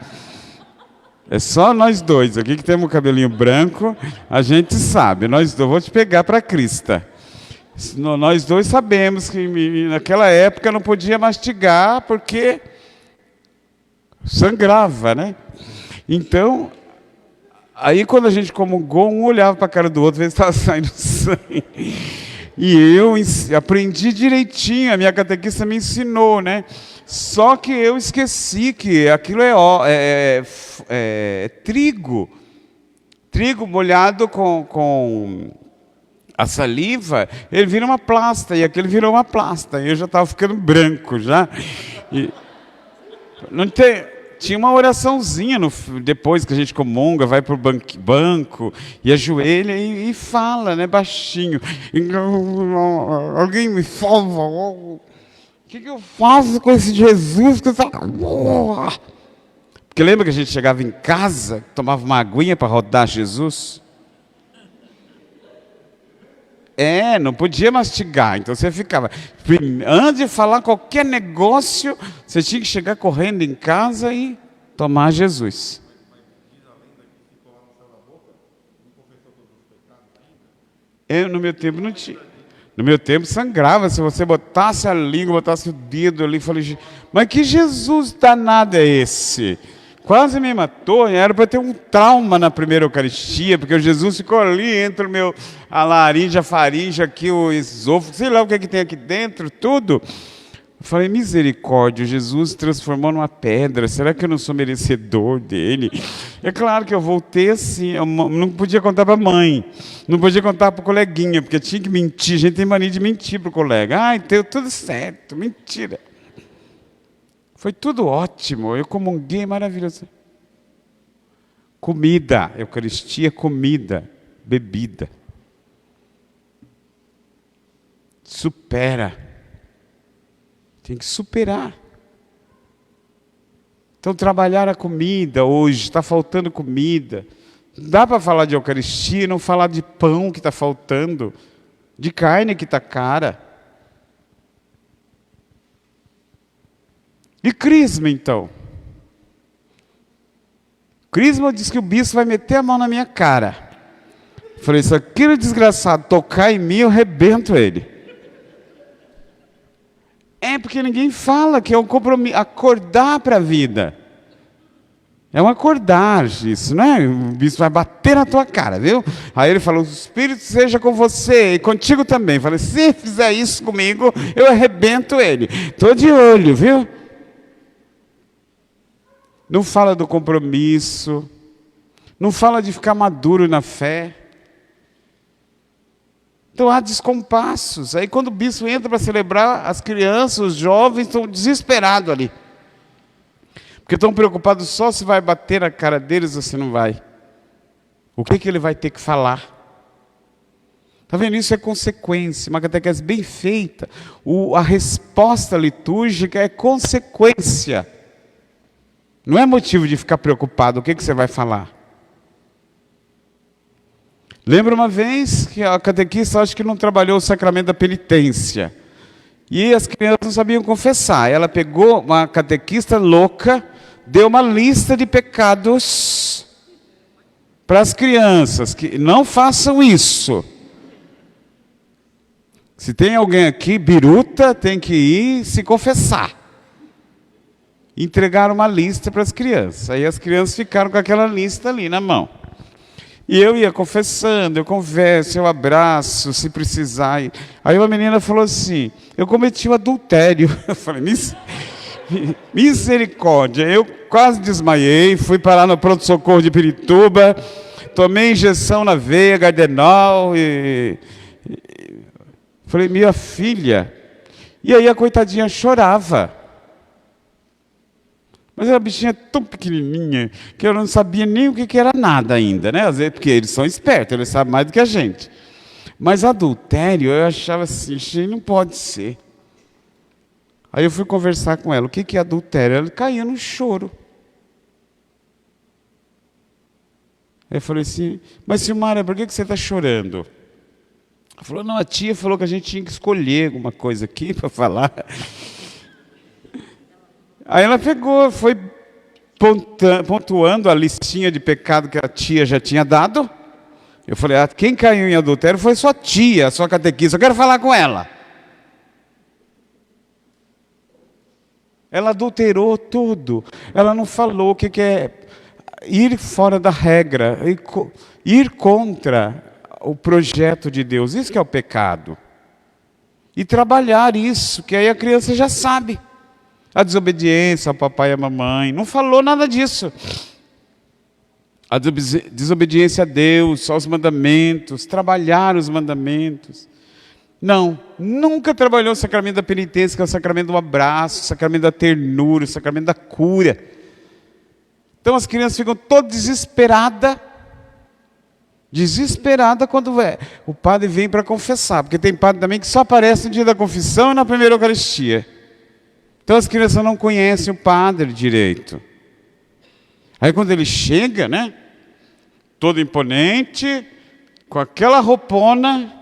É só nós dois aqui que temos o cabelinho branco, a gente sabe. Nós dois, vou te pegar para Crista. Nós dois sabemos que naquela época não podia mastigar porque sangrava, né? Então, aí quando a gente comungou, um olhava para a cara do outro, ver se estava saindo sangue. E eu aprendi direitinho, a minha catequista me ensinou, né? Só que eu esqueci que aquilo é trigo. Trigo molhado com a saliva, ele vira uma plasta, e aquele virou uma plasta. E eu já estava ficando branco, já. E não tem... Tinha uma oraçãozinha depois que a gente comunga, vai para o banco e ajoelha e fala, né, baixinho. Alguém me salva. O que eu faço com esse Jesus? Porque lembra que a gente chegava em casa, tomava uma aguinha para rodar Jesus? Não podia mastigar, então você ficava... Antes de falar qualquer negócio, você tinha que chegar correndo em casa e tomar Jesus. No meu tempo não tinha. No meu tempo sangrava, se você botasse a língua, botasse o dedo ali, falei, mas que Jesus danado é esse? Quase me matou, era para ter um trauma na primeira Eucaristia, porque o Jesus ficou ali entre a laringe, a faringe, aqui o esôfago, sei lá o que é que tem aqui dentro, tudo. Eu falei, misericórdia, Jesus se transformou numa pedra, será que eu não sou merecedor dele? É claro que eu voltei assim, eu não podia contar para a mãe, não podia contar para o coleguinha, porque tinha que mentir, a gente tem mania de mentir para o colega. Ai, deu tudo certo, mentira. Foi tudo ótimo, eu comunguei, maravilhoso. Comida, Eucaristia, comida, bebida. Supera. Tem que superar. Então, trabalhar a comida hoje, está faltando comida. Não dá para falar de Eucaristia e não falar de pão que está faltando, de carne que está cara. E crisma, então? Crisma diz que o bispo vai meter a mão na minha cara. Eu falei, se aquele desgraçado tocar em mim, eu rebento ele. Porque ninguém fala que é um compromisso, acordar para a vida. É um acordar isso, não é? O bispo vai bater na tua cara, viu? Aí ele falou, o Espírito seja com você e contigo também. Eu falei, se fizer isso comigo, eu arrebento ele. Estou de olho, viu? Não fala do compromisso, não fala de ficar maduro na fé. Então há descompassos. Aí quando o bispo entra para celebrar, as crianças, os jovens estão desesperados ali. Porque estão preocupados só se vai bater na cara deles ou se não vai. O que ele vai ter que falar? Está vendo? Isso é consequência. Uma catequese bem feita. A resposta litúrgica é consequência. Não é motivo de ficar preocupado. O que você vai falar? Lembra uma vez que a catequista acho que não trabalhou o sacramento da penitência. E as crianças não sabiam confessar. Ela pegou uma catequista louca, deu uma lista de pecados para as crianças, que não façam isso. Se tem alguém aqui, biruta, tem que ir se confessar. Entregaram uma lista para as crianças. Aí as crianças ficaram com aquela lista ali na mão. E eu ia confessando, eu converso, eu abraço, se precisar. Aí uma menina falou assim, eu cometi o adultério. Eu falei, misericórdia. Eu quase desmaiei, fui parar no pronto-socorro de Pirituba, tomei injeção na veia, Gardenol, falei, minha filha. E aí a coitadinha chorava. Mas a bichinha tão pequenininha que eu não sabia nem o que era nada ainda, né? Às vezes, porque eles são espertos, eles sabem mais do que a gente. Mas adultério, eu achava assim, não pode ser. Aí eu fui conversar com ela, o que é adultério? Ela caía no choro. Aí eu falei assim, mas Silmara, por que você está chorando? Ela falou, não, a tia falou que a gente tinha que escolher alguma coisa aqui para falar. Aí ela pegou, foi pontuando a listinha de pecado que a tia já tinha dado. Eu falei, quem caiu em adultério foi sua tia, sua catequista, eu quero falar com ela. Ela adulterou tudo. Ela não falou o que é ir fora da regra, ir contra o projeto de Deus. Isso que é o pecado. E trabalhar isso, que aí a criança já sabe. A desobediência ao papai e à mamãe. Não falou nada disso. A desobediência a Deus, aos mandamentos, trabalhar os mandamentos. Não, nunca trabalhou o sacramento da penitência, que é o sacramento do abraço, o sacramento da ternura, o sacramento da cura. Então as crianças ficam todas desesperadas quando o padre vem para confessar, porque tem padre também que só aparece no dia da confissão e na primeira Eucaristia. Então as crianças não conhecem o padre direito. Aí quando ele chega, né, todo imponente, com aquela roupona,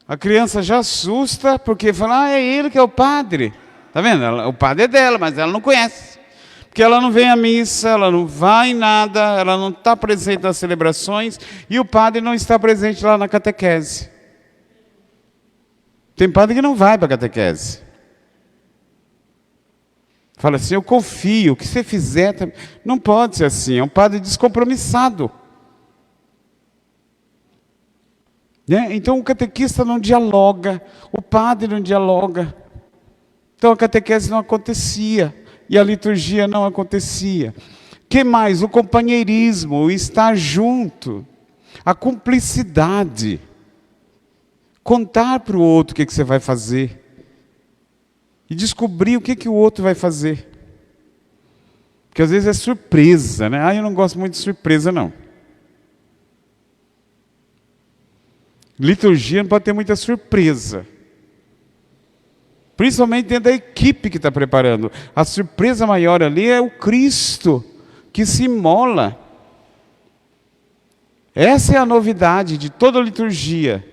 a criança já assusta, porque fala, é ele que é o padre. Tá vendo? O padre é dela, mas ela não conhece. Porque ela não vem à missa, ela não vai em nada, ela não está presente nas celebrações, e o padre não está presente lá na catequese. Tem padre que não vai para a catequese. Fala assim, eu confio, o que você fizer... Não pode ser assim, é um padre descompromissado. Né? Então o catequista não dialoga, o padre não dialoga. Então a catequese não acontecia, e a liturgia não acontecia. Que mais? O companheirismo, o estar junto, a cumplicidade. Contar para o outro o que você vai fazer. E descobrir o que o outro vai fazer. Porque às vezes é surpresa, né? Eu não gosto muito de surpresa, não. Liturgia não pode ter muita surpresa. Principalmente dentro da equipe que está preparando. A surpresa maior ali é o Cristo que se imola. Essa é a novidade de toda a liturgia.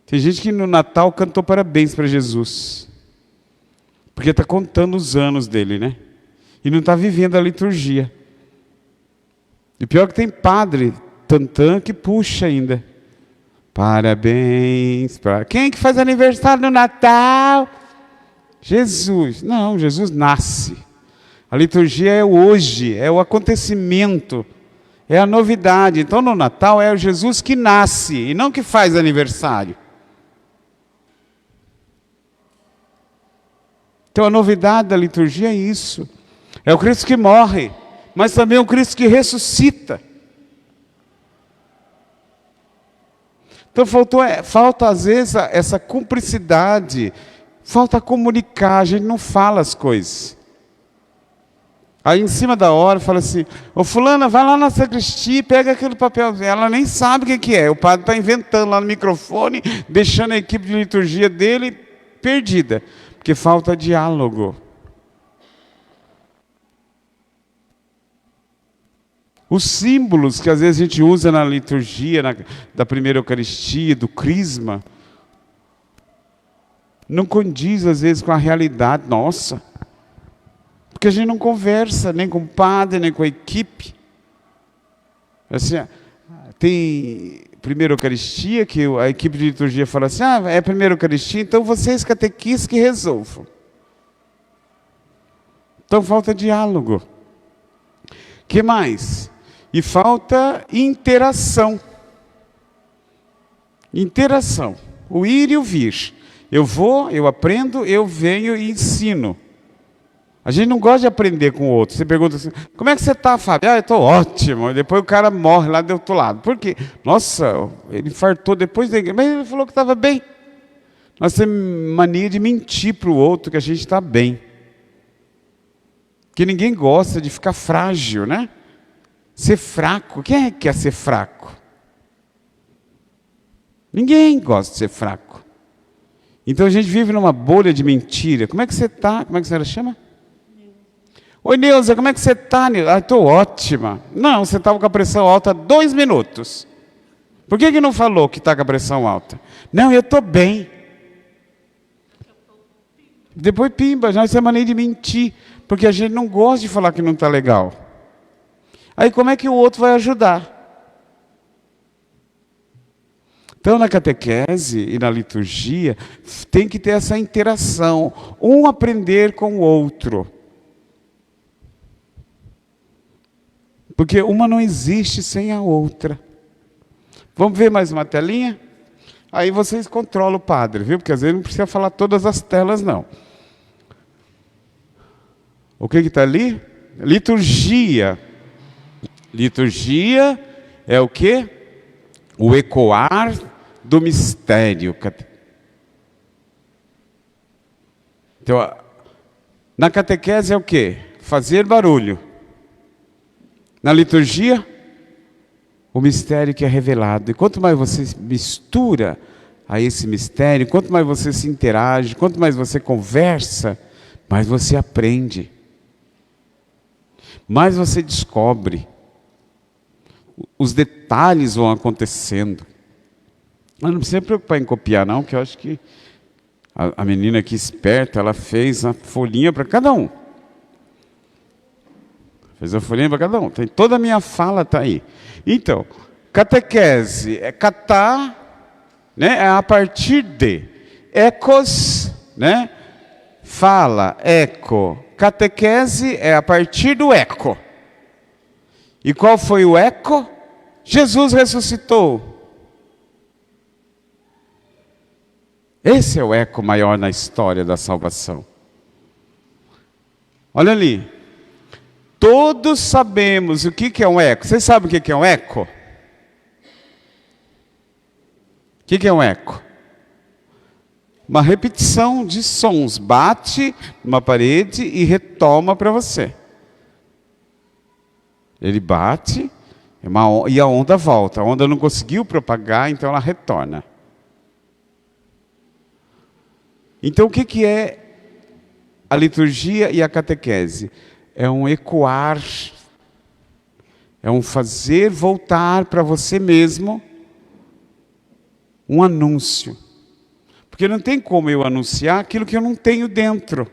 Tem gente que no Natal cantou parabéns para Jesus. Porque está contando os anos dele, né? E não está vivendo a liturgia. E pior que tem padre, tantã, que puxa ainda. Parabéns para... Quem que faz aniversário no Natal? Jesus. Não, Jesus nasce. A liturgia é o hoje, é o acontecimento, é a novidade. Então no Natal é o Jesus que nasce e não que faz aniversário. Então a novidade da liturgia é isso. É o Cristo que morre, mas também é o Cristo que ressuscita. Então falta às vezes essa cumplicidade, falta comunicar, a gente não fala as coisas. Aí em cima da hora fala assim, ô fulana, vai lá na sacristia e pega aquele papel. Ela nem sabe o que é, o padre está inventando lá no microfone, deixando a equipe de liturgia dele perdida. Porque falta diálogo. Os símbolos que às vezes a gente usa na liturgia, da primeira Eucaristia, do crisma, não condiz às vezes com a realidade nossa. Porque a gente não conversa nem com o padre, nem com a equipe. Assim, tem primeira Eucaristia, que a equipe de liturgia fala assim, é a primeira Eucaristia, então vocês catequistas que resolvam. Então falta diálogo. Que mais? E falta interação. Interação. O ir e o vir. Eu vou, eu aprendo, eu venho e ensino. A gente não gosta de aprender com o outro. Você pergunta assim, como é que você está, Fábio? Eu estou ótimo. E depois o cara morre lá do outro lado. Por quê? Nossa, ele infartou depois da igreja. Mas ele falou que estava bem. Nós temos mania de mentir para o outro que a gente está bem. Porque ninguém gosta de ficar frágil, né? Ser fraco. Quem é que quer ser fraco? Ninguém gosta de ser fraco. Então a gente vive numa bolha de mentira. Como é que você está? Como é que a senhora chama? Oi, Neuza, como é que você está, Neuza? Estou ótima. Não, você estava com a pressão alta há 2 minutos. Por que não falou que está com a pressão alta? Não, eu estou bem. Depois, pimba, nós temos maneira de mentir, porque a gente não gosta de falar que não está legal. Aí como é que o outro vai ajudar? Então, na catequese e na liturgia, tem que ter essa interação, um aprender com o outro. Porque uma não existe sem a outra. Vamos ver mais uma telinha? Aí vocês controlam o padre, viu? Porque às vezes não precisa falar todas as telas, não. O que está ali? Liturgia. Liturgia é o quê? O ecoar do mistério. Então, na catequese é o quê? Fazer barulho. Na liturgia, o mistério que é revelado. E quanto mais você mistura a esse mistério, quanto mais você se interage, quanto mais você conversa, mais você aprende. Mais você descobre. Os detalhes vão acontecendo. Mas não precisa preocupar em copiar, não, que eu acho que a menina aqui esperta, ela fez a folhinha para cada um. Fez a folhinha para cada um. Tem, toda a minha fala está aí. Então, catequese é catar, né? É a partir de. Ecos, né? Fala, eco. Catequese é a partir do eco. E qual foi o eco? Jesus ressuscitou. Esse é o eco maior na história da salvação. Olha ali. Todos sabemos o que é um eco. Vocês sabem o que é um eco? O que é um eco? Uma repetição de sons. Bate numa parede e retoma para você. Ele bate e a onda volta. A onda não conseguiu propagar, então ela retorna. Então o que é a liturgia e a catequese? É um ecoar, é um fazer voltar para você mesmo um anúncio. Porque não tem como eu anunciar aquilo que eu não tenho dentro.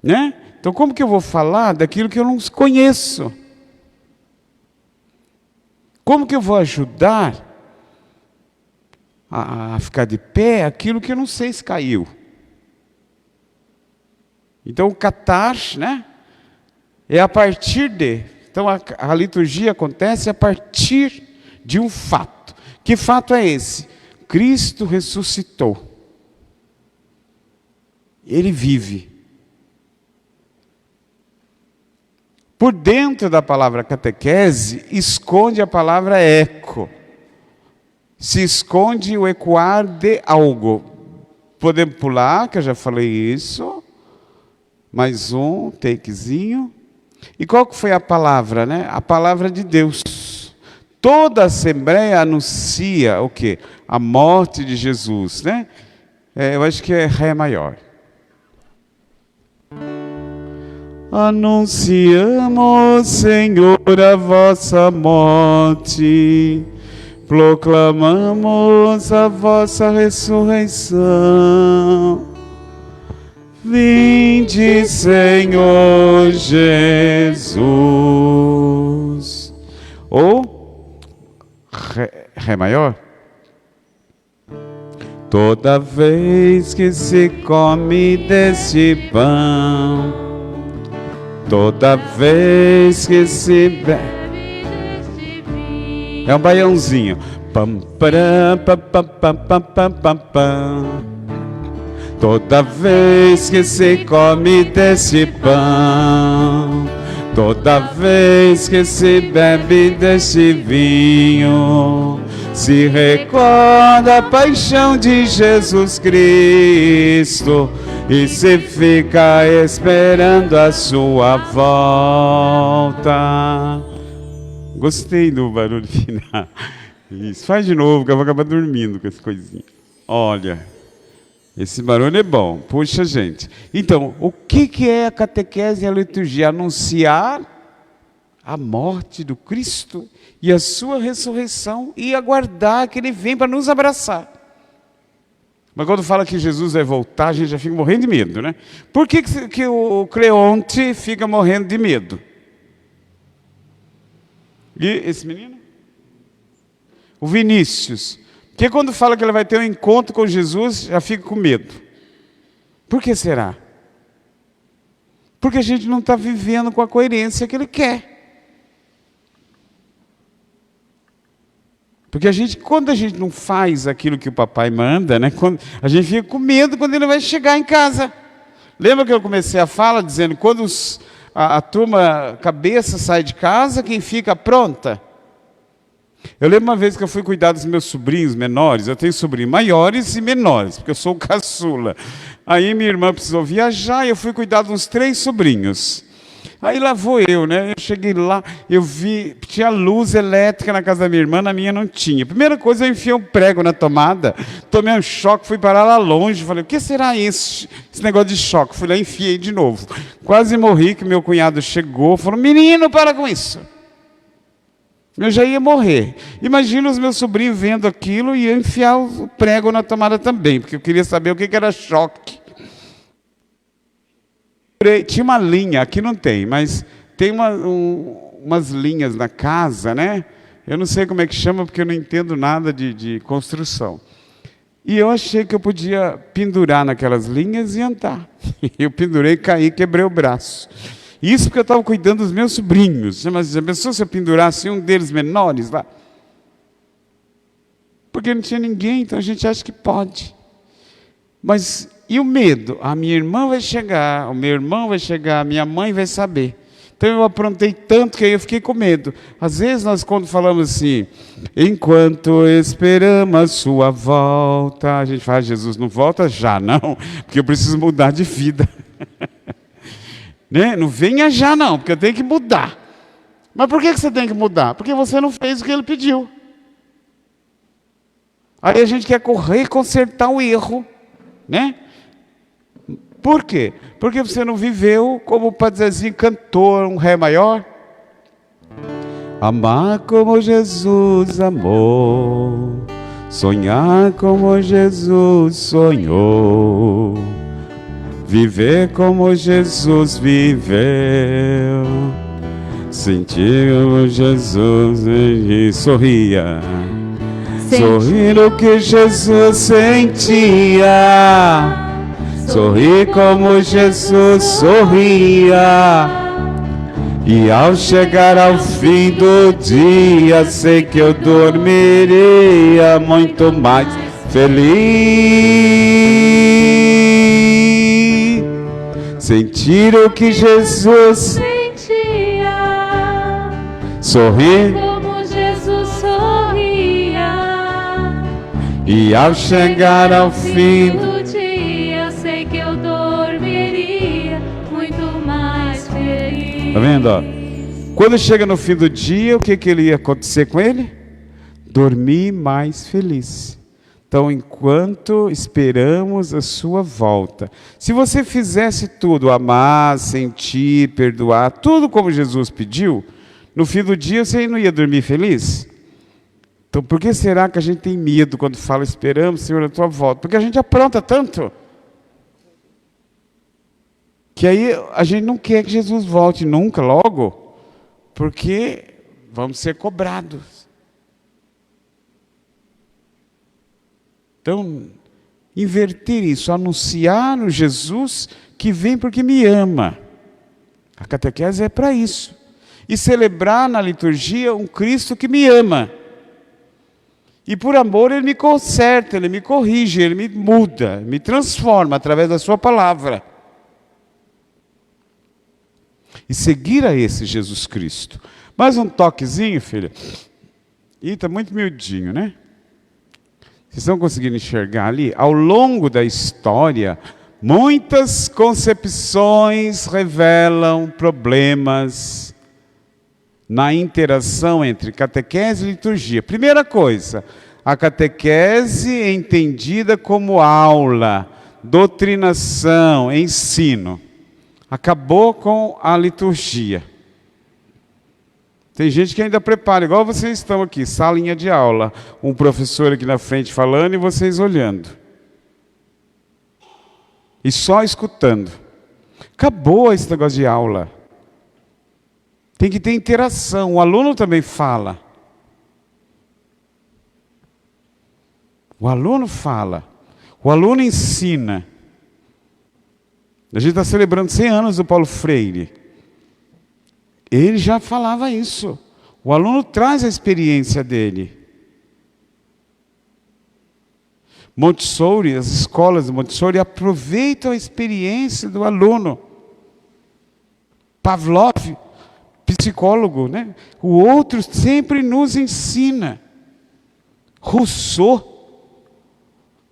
Né? Então como que eu vou falar daquilo que eu não conheço? Como que eu vou ajudar a ficar de pé aquilo que eu não sei se caiu? Então o catar, né? É a partir de. Então a liturgia acontece a partir de um fato. Que fato é esse? Cristo ressuscitou. Ele vive. Por dentro da palavra catequese, esconde a palavra eco. Se esconde o ecoar de algo. Podemos pular, que eu já falei isso. Mais um takezinho. E qual que foi a palavra, né? A palavra de Deus. Toda a Assembleia anuncia o quê? A morte de Jesus, né? Eu acho que é Ré maior. Anunciamos, Senhor, a vossa morte. Proclamamos a vossa ressurreição. Vinde, Senhor Jesus. Ou Ré maior. Toda vez que se come deste pão, toda vez que se bebe deste vinho. É um baiãozinho. Pam, param, pam, pam, pam, pam, pam, pam, pam. Toda vez que se come deste pão, toda vez que se bebe deste vinho, se recorda a paixão de Jesus Cristo e se fica esperando a sua volta. Gostei do barulho final. Isso, faz de novo que eu vou acabar dormindo com essa coisinha. Olha. Esse barulho é bom. Puxa, gente. Então, o que é a catequese e a liturgia? Anunciar a morte do Cristo e a sua ressurreição e aguardar que Ele venha para nos abraçar. Mas quando fala que Jesus vai voltar, a gente já fica morrendo de medo, né? Por que o Cleonte fica morrendo de medo? E esse menino? O Vinícius. Porque quando fala que ele vai ter um encontro com Jesus, já fica com medo. Por que será? Porque a gente não está vivendo com a coerência que ele quer. Porque quando a gente não faz aquilo que o papai manda, né, a gente fica com medo quando ele vai chegar em casa. Lembra que eu comecei a fala dizendo, quando a turma cabeça sai de casa, quem fica pronta? Eu lembro uma vez que eu fui cuidar dos meus sobrinhos menores, eu tenho sobrinhos maiores e menores, porque eu sou o caçula. Aí minha irmã precisou viajar e eu fui cuidar de uns 3 sobrinhos. Aí lá vou eu, né? Eu cheguei lá, eu vi, tinha luz elétrica na casa da minha irmã, na minha não tinha. Primeira coisa, eu enfiei um prego na tomada, tomei um choque, fui parar lá longe, falei, o que será esse negócio de choque? Fui lá e enfiei de novo. Quase morri, que meu cunhado chegou, falou, menino, para com isso. Eu já ia morrer. Imagina os meus sobrinhos vendo aquilo e eu enfiar o prego na tomada também, porque eu queria saber o que era choque. Tinha uma linha, aqui não tem, mas tem umas linhas na casa, né? Eu não sei como é que chama, porque eu não entendo nada de construção. E eu achei que eu podia pendurar naquelas linhas e andar. Eu pendurei, caí, quebrei o braço. Isso porque eu estava cuidando dos meus sobrinhos. Mas já pensou se eu pendurasse um deles menores lá? Porque não tinha ninguém, então a gente acha que pode. Mas e o medo? A minha irmã vai chegar, o meu irmão vai chegar, a minha mãe vai saber. Então eu aprontei tanto que aí eu fiquei com medo. Às vezes nós quando falamos assim, enquanto esperamos a sua volta, a gente fala, Jesus não volta já não, porque eu preciso mudar de vida. Né? Não venha já não, porque eu tenho que mudar. Mas por que você tem que mudar? Porque você não fez o que ele pediu. Aí a gente quer correr e consertar o erro, né? Por quê? Porque você não viveu como o Padrezinho cantor, um ré maior. Amar como Jesus amou, sonhar como Jesus sonhou, viver como Jesus viveu, sentir como Jesus sorria, sorrir o que Jesus sentia. Sorri como Jesus sorria, e ao chegar ao fim do dia, sei que eu dormiria muito mais feliz. Sentir o que Jesus sentia, sorrir como Jesus sorria, e ao chegar ao fim do dia, sei que eu dormiria muito mais feliz. Tá vendo, ó? Quando chega no fim do dia, o que ele ia acontecer com ele? Dormir mais feliz. Então, enquanto esperamos a sua volta, se você fizesse tudo, amar, sentir, perdoar, tudo como Jesus pediu, no fim do dia você não ia dormir feliz? Então, por que será que a gente tem medo quando fala esperamos, Senhor, a tua volta? Porque a gente apronta tanto. Que aí a gente não quer que Jesus volte nunca, logo, porque vamos ser cobrados. Então, inverter isso, anunciar o Jesus que vem porque me ama. A catequese é para isso. E celebrar na liturgia um Cristo que me ama. E por amor ele me conserta, ele me corrige, ele me muda, me transforma através da sua palavra. E seguir a esse Jesus Cristo. Mais um toquezinho, filha. Ih, está muito miudinho, né? Vocês estão conseguindo enxergar ali? Ao longo da história, muitas concepções revelam problemas na interação entre catequese e liturgia. Primeira coisa, a catequese é entendida como aula, doutrinação, ensino. Acabou com a liturgia. Tem gente que ainda prepara, igual vocês estão aqui, salinha de aula. Um professor aqui na frente falando e vocês olhando. e só escutando. Acabou esse negócio de aula. Tem que ter interação. O aluno também fala. O aluno fala. O aluno ensina. A gente está celebrando 100 anos do Paulo Freire. Ele já falava isso. O aluno traz a experiência dele. Montessori, as escolas de Montessori aproveitam a experiência do aluno. Pavlov, psicólogo, né? O outro sempre nos ensina. Rousseau,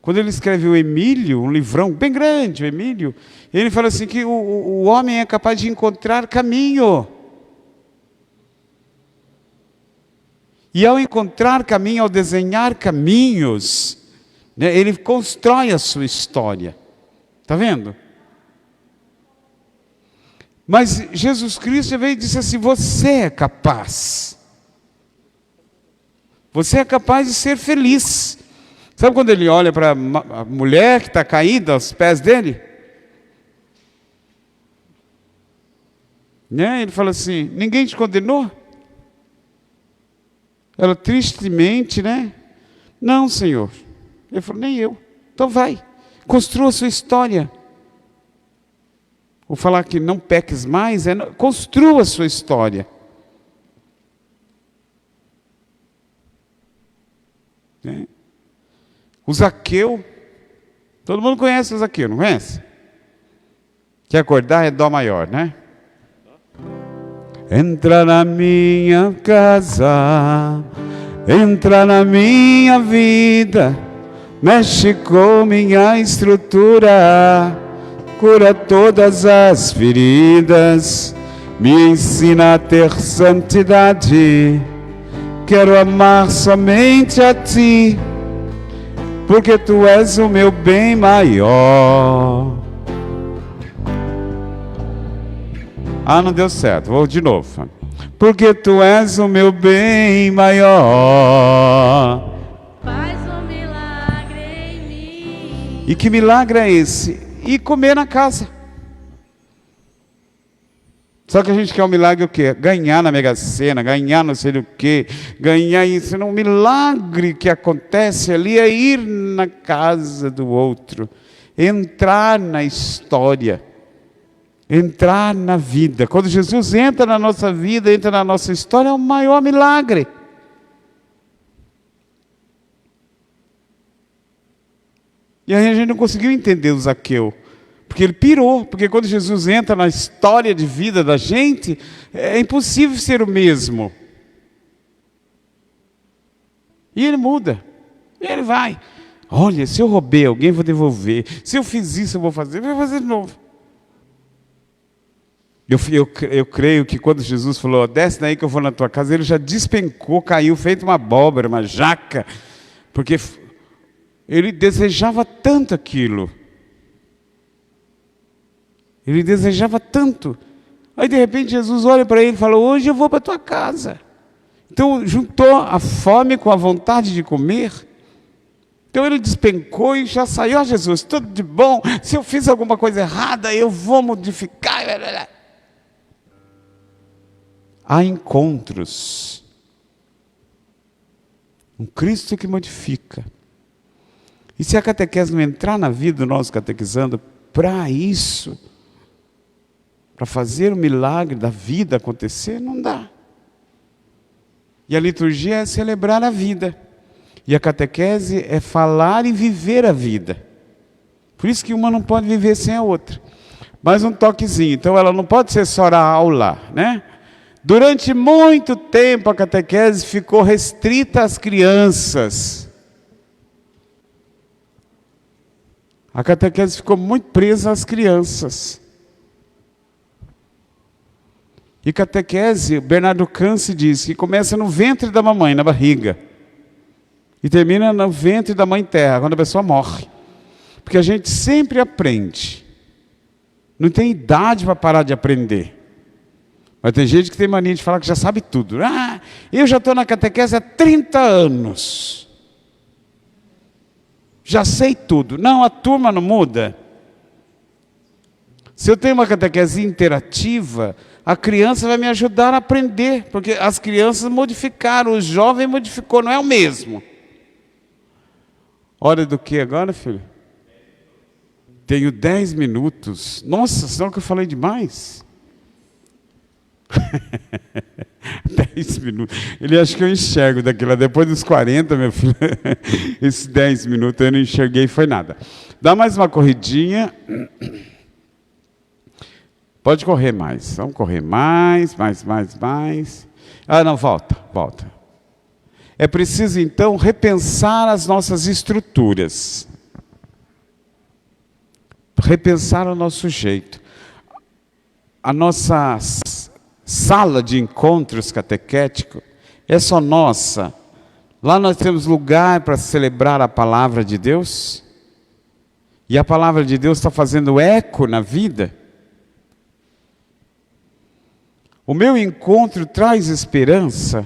quando ele escreve o Emílio, um livrão bem grande, o Emílio, ele fala assim que o homem é capaz de encontrar caminho. E ao encontrar caminho, ao desenhar caminhos, né, ele constrói a sua história. Está vendo? Mas Jesus Cristo veio e disse assim, você é capaz. Você é capaz de ser feliz. Sabe quando ele olha para a mulher que está caída aos pés dele? Né? Ele fala assim, ninguém te condenou? Ela tristemente, né? Não, Senhor. Ele falou, nem eu. Então vai, construa a sua história. Vou falar que não peques mais, construa a sua história. Né? O Zaqueu, todo mundo conhece o Zaqueu, não conhece? Quer acordar é dó maior, né? Entra na minha casa, entra na minha vida, mexe com minha estrutura, cura todas as feridas, me ensina a ter santidade, quero amar somente a ti, porque tu és o meu bem maior. Ah, não deu certo, vou de novo. Porque tu és o meu bem maior. Faz um milagre em mim. E que milagre é esse? Ir comer na casa. Só que a gente quer um milagre o quê? Ganhar na Mega Sena, ganhar não sei o quê, ganhar isso. Não, um milagre que acontece ali é ir na casa do outro, entrar na história, entrar na vida. Quando Jesus entra na nossa vida, entra na nossa história, é o maior milagre. E aí a gente não conseguiu entender o Zaqueu. Porque ele pirou, porque quando Jesus entra na história de vida da gente, é impossível ser o mesmo. E ele muda, e ele vai. Olha, se eu roubei alguém, vou devolver. Se eu fiz isso, eu vou fazer de novo. Eu creio que quando Jesus falou, desce daí que eu vou na tua casa, ele já despencou, caiu, feito uma abóbora, uma jaca, porque ele desejava tanto aquilo. Ele desejava tanto. Aí de repente Jesus olha para ele e fala, hoje eu vou para a tua casa. Então juntou a fome com a vontade de comer. Então ele despencou e já saiu. Ah, Jesus, tudo de bom. Se eu fiz alguma coisa errada, eu vou modificar. Há encontros. Um Cristo que modifica. E se a catequese não entrar na vida do nosso catequizando, para isso, para fazer o milagre da vida acontecer, não dá. E a liturgia é celebrar a vida. E a catequese é falar e viver a vida. Por isso que uma não pode viver sem a outra. Mais um toquezinho. Então ela não pode ser só a aula, né? Durante muito tempo a catequese ficou restrita às crianças. A catequese ficou muito presa às crianças. E catequese, Bernardo Câncer diz que começa no ventre da mamãe, na barriga. E termina no ventre da mãe terra, quando a pessoa morre. Porque a gente sempre aprende. Não tem idade para parar de aprender. Mas tem gente que tem mania de falar que já sabe tudo. Ah, eu já estou na catequese há 30 anos. Já sei tudo. Não, a turma não muda. Se eu tenho uma catequese interativa, a criança vai me ajudar a aprender, porque as crianças modificaram, o jovem modificou, não é o mesmo. Hora do que agora, filho? Tenho 10 minutos. Nossa, senhora, que eu falei demais. 10 minutos. Ele acha que eu enxergo daqui lá. Depois dos 40, meu filho, esses 10 minutos eu não enxerguei, foi nada. Dá mais uma corridinha. Pode correr mais. Vamos correr mais. Ah, não, volta. É preciso, então, repensar as nossas estruturas. Repensar o nosso jeito. A nossa sala de encontros catequético é só nossa. Lá nós temos lugar para celebrar a palavra de Deus. E a palavra de Deus está fazendo eco na vida. O meu encontro traz esperança?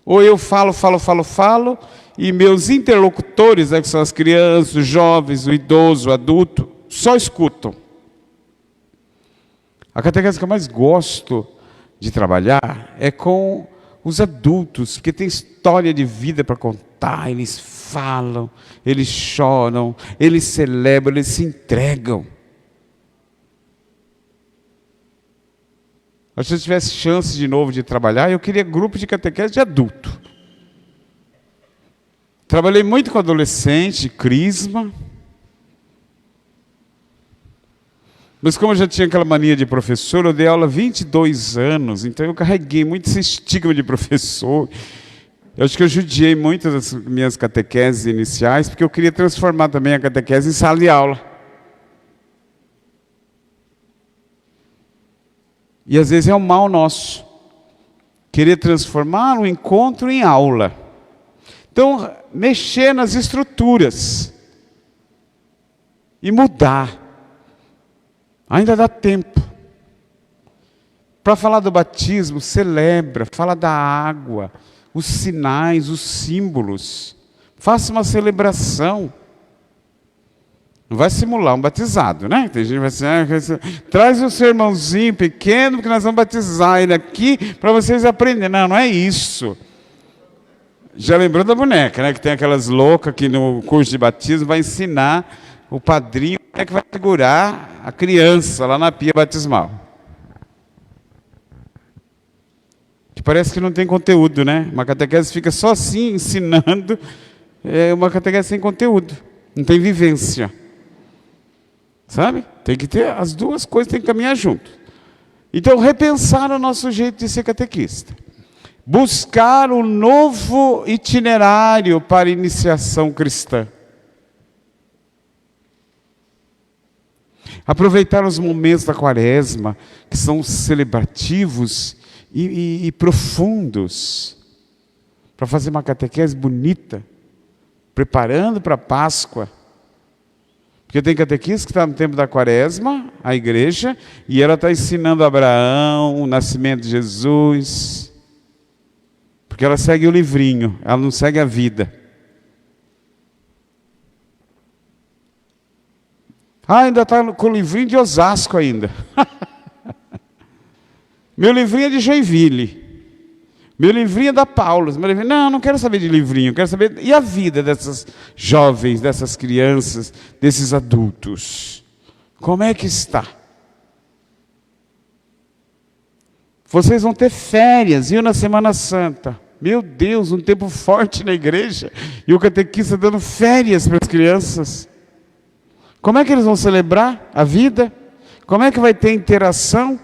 Ou eu falo, e meus interlocutores, que são as crianças, os jovens, o idoso, o adulto, só escutam. A catequese que eu mais gosto de trabalhar é com os adultos, porque tem história de vida para contar, eles falam, eles choram, eles celebram, eles se entregam. Se eu tivesse chance de novo de trabalhar, eu queria grupo de catequese de adulto. Trabalhei muito com adolescente, crisma. Mas como eu já tinha aquela mania de professor, eu dei aula há 22 anos, então eu carreguei muito esse estigma de professor. Eu acho que eu judiei muito das minhas catequeses iniciais, porque eu queria transformar também a catequese em sala de aula. E às vezes é um mal nosso, querer transformar um encontro em aula. Então, mexer nas estruturas e mudar. Ainda dá tempo. Para falar do batismo, celebra, fala da água, os sinais, os símbolos. Faça uma celebração. Não vai simular um batizado, né? Tem gente que vai assim, traz o seu irmãozinho pequeno, porque nós vamos batizar ele aqui para vocês aprenderem. Não, não é isso. Já lembrou da boneca, né? Que tem aquelas loucas que no curso de batismo vai ensinar o padrinho como é que vai segurar a criança lá na pia batismal. Que parece que não tem conteúdo, né? Uma catequese fica só assim, ensinando. É uma catequese sem conteúdo. Não tem vivência. Sabe? Tem que ter, as duas coisas têm que caminhar junto. Então, repensar o nosso jeito de ser catequista. Buscar um novo itinerário para a iniciação cristã. Aproveitar os momentos da quaresma, que são celebrativos e profundos, para fazer uma catequese bonita, preparando para a Páscoa. Porque tem catequista que está no tempo da quaresma, a igreja, e ela está ensinando Abraão, o nascimento de Jesus. Porque ela segue o livrinho, ela não segue a vida. Ainda está com o livrinho de Osasco ainda. Meu livrinho é de Joinville. Meu livrinho é da Paulus. Meu livrinho, não quero saber de livrinho, quero saber... E a vida dessas jovens, dessas crianças, desses adultos? Como é que está? Vocês vão ter férias, viu, na Semana Santa. Meu Deus, um tempo forte na igreja. E o catequista dando férias para as crianças. Como é que eles vão celebrar a vida? Como é que vai ter interação?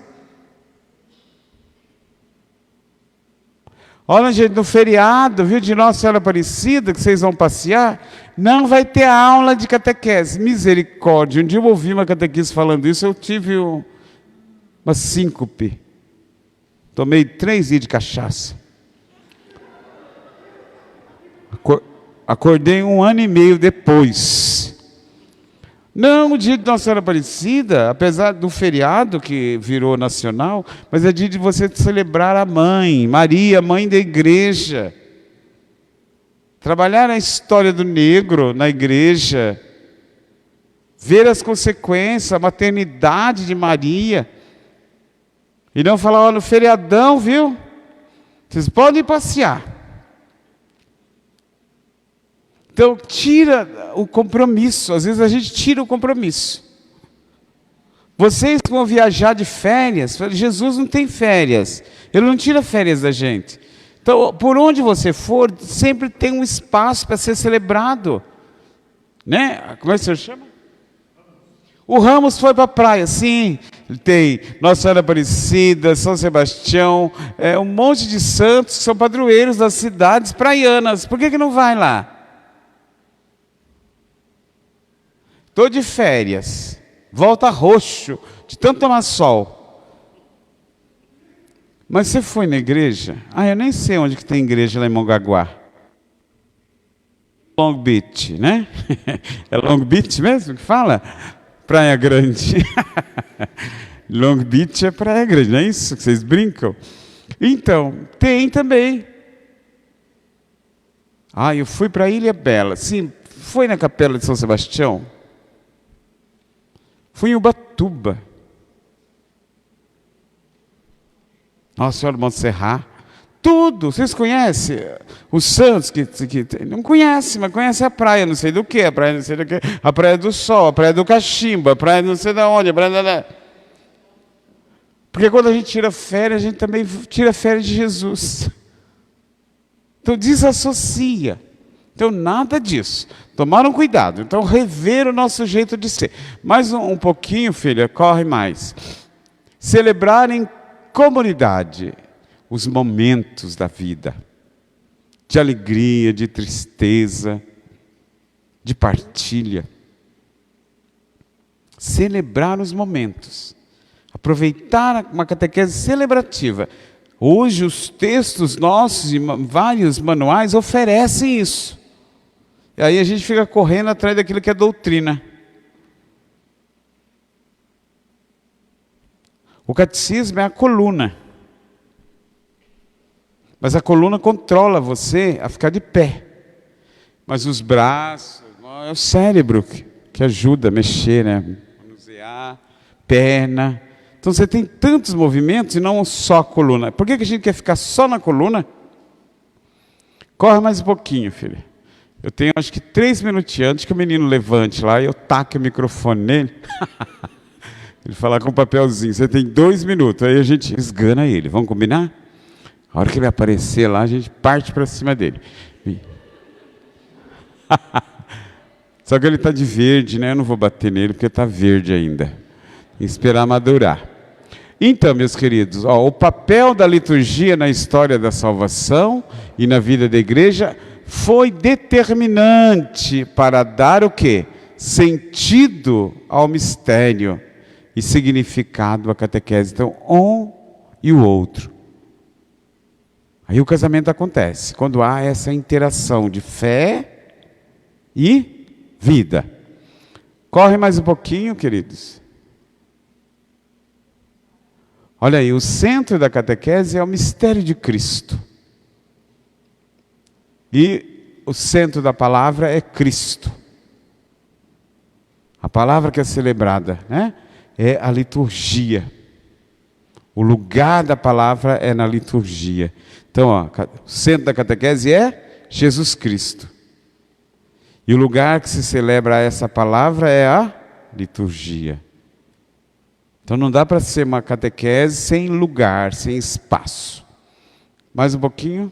Olha, gente, no feriado, viu, de Nossa Senhora Aparecida, que vocês vão passear, não vai ter aula de catequese. Misericórdia. Um dia eu ouvi uma catequista falando isso, eu tive uma síncope. Tomei 3 dias de cachaça. Acordei 1 ano e meio depois. Não, o dia de Nossa Senhora Aparecida, apesar do feriado que virou nacional, mas é dia de você celebrar a mãe, Maria, mãe da igreja. Trabalhar a história do negro na igreja. ver as consequências, a maternidade de Maria. E não falar, ó, no feriadão, viu? Vocês podem passear. Então, tira o compromisso. Às vezes a gente tira o compromisso. Vocês vão viajar de férias. Jesus não tem férias. Ele não tira férias da gente. Então, por onde você for, sempre tem um espaço para ser celebrado. Né? Como é que você chama? O Ramos foi para a praia, sim. Tem Nossa Senhora Aparecida, São Sebastião, um monte de santos que são padroeiros das cidades praianas. Por que não vai lá? Estou de férias, volta roxo, de tanto tomar sol. Mas você foi na igreja? Eu nem sei onde que tem igreja lá em Mongaguá. Long Beach, né? É Long Beach mesmo que fala? Praia Grande. Long Beach é Praia Grande, não é isso que vocês brincam? Então, tem também. Eu fui para Ilha Bela. Sim, foi na Capela de São Sebastião? Fui em Ubatuba. Nossa Senhora do Monte Serrat. Tudo. Vocês conhecem os santos que não conhecem, mas conhecem a praia, não sei do que, a praia não sei do que, a praia do Sol, a praia do Cachimbo, a praia não sei de onde, a praia da... Porque quando a gente tira férias, a gente também tira férias de Jesus. Então desassocia. Então nada disso. Tomaram cuidado. Então rever o nosso jeito de ser. Mais um pouquinho, filha, corre mais. Celebrar em comunidade os momentos da vida, de alegria, de tristeza, de partilha. Celebrar os momentos, aproveitar uma catequese celebrativa. Hoje os textos nossos e vários manuais oferecem isso. E aí a gente fica correndo atrás daquilo que é doutrina. O catecismo é a coluna. Mas a coluna controla você a ficar de pé. Mas os braços, é o cérebro que ajuda a mexer, né? Manusear, perna. Então você tem tantos movimentos e não só a coluna. Por que a gente quer ficar só na coluna? Corre mais um pouquinho, filha. Eu tenho acho que 3 minutinhos antes que o menino levante lá e eu taque o microfone nele. Ele falar com um papelzinho. Você tem 2 minutos. Aí a gente esgana ele. Vamos combinar? A hora que ele aparecer lá, a gente parte para cima dele. Só que ele está de verde, né? Eu não vou bater nele porque está verde ainda. Esperar madurar. Então, meus queridos, o papel da liturgia na história da salvação e na vida da igreja foi determinante para dar o quê? Sentido ao mistério e significado à catequese. Então, um e o outro. Aí o casamento acontece, quando há essa interação de fé e vida. Corre mais um pouquinho, queridos. Olha aí, o centro da catequese é o mistério de Cristo. E o centro da palavra é Cristo. A palavra que é celebrada, né, é a liturgia. O lugar da palavra é na liturgia. Então, o centro da catequese é Jesus Cristo. E o lugar que se celebra essa palavra é a liturgia. Então não dá para ser uma catequese sem lugar, sem espaço. Mais um pouquinho.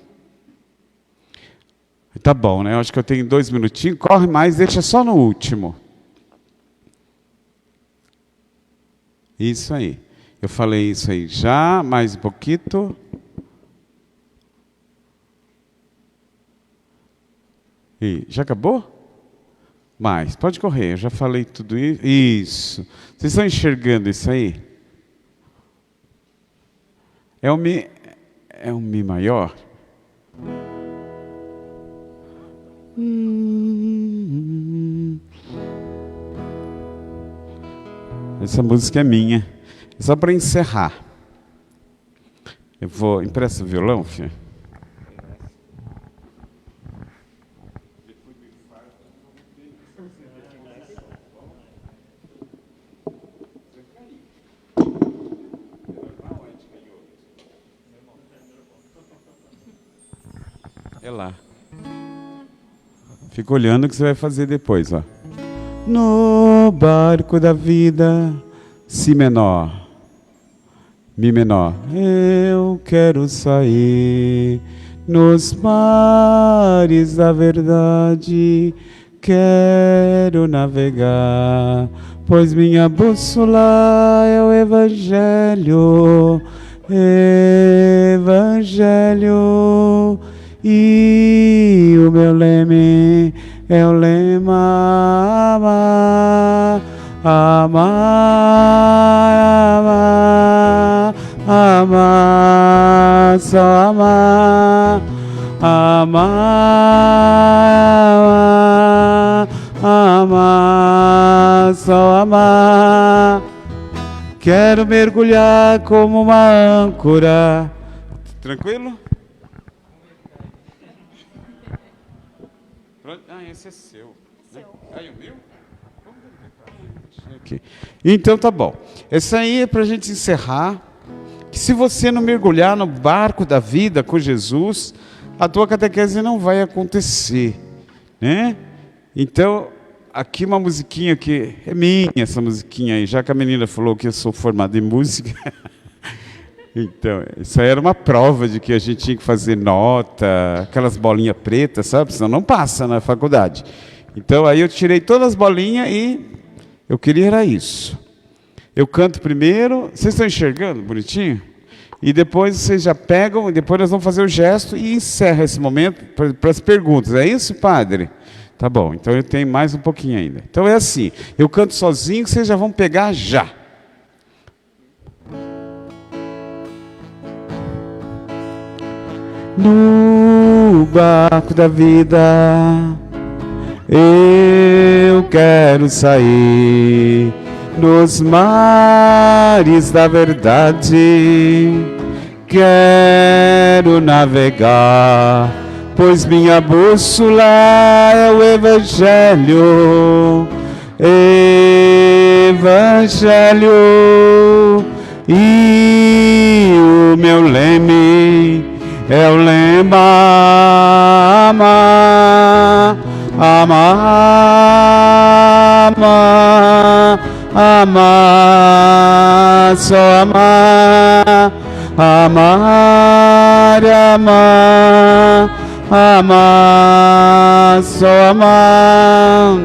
Tá bom, né? Eu acho que eu tenho 2 minutinhos. Corre mais, deixa só no último. Isso aí. Eu falei isso aí já, mais um pouquinho. E já acabou? Mais, pode correr, eu já falei tudo isso. Isso. Vocês estão enxergando isso aí? É um Mi maior? Essa música é minha. É só para encerrar. Eu vou... Empresta o violão, filho? É lá. Fica olhando o que você vai fazer depois, ó. No barco da vida, si menor, mi menor. Eu quero sair nos mares da verdade, quero navegar, pois minha bússola é o Evangelho, Evangelho. E o meu leme é o lema amar, amar, amar, amar, só amar, amar, amar, amar, só amar. Quero mergulhar como uma âncora. Tranquilo? Ah, esse é seu. Né? Aí o meu? Aqui. Então tá bom. Essa aí é para a gente encerrar. Que se você não mergulhar no barco da vida com Jesus, a tua catequese não vai acontecer, né? Então, aqui uma musiquinha que é minha, essa musiquinha aí, já que a menina falou que eu sou formado em música. Então, isso aí era uma prova de que a gente tinha que fazer nota, aquelas bolinhas pretas, sabe? Senão não passa na faculdade. Então, aí eu tirei todas as bolinhas e eu queria era isso. Eu canto primeiro, vocês estão enxergando bonitinho? E depois vocês já pegam, e depois nós vamos fazer o gesto e encerra esse momento para as perguntas. É isso, padre? Tá bom, então eu tenho mais um pouquinho ainda. Então é assim, eu canto sozinho, vocês já vão pegar já. No barco da vida, eu quero sair nos mares da verdade, quero navegar, pois minha bússola é o Evangelho, Evangelho, e o meu leme é o lema amar, amar, amar, amar, só amar, amar, amar, amar, só amar.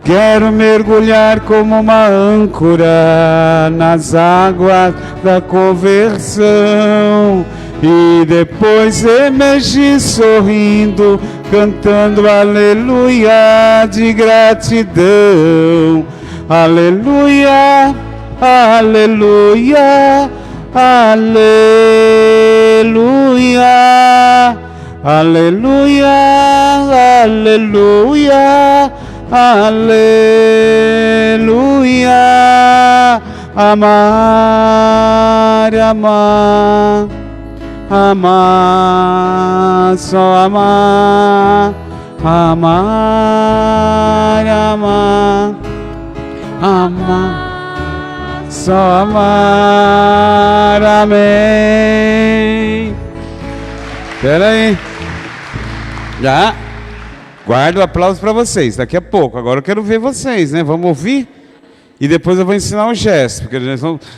Quero mergulhar como uma âncora nas águas da conversão e depois emergir sorrindo, cantando aleluia de gratidão. Aleluia, aleluia, aleluia, aleluia, aleluia, aleluia. Amar, amar, amar, só amar, amar, amar, amar, só amar, amém. Espera aí. Já. Guardo o aplauso para vocês, daqui a pouco. Agora eu quero ver vocês, né? Vamos ouvir? E depois eu vou ensinar um gesto, porque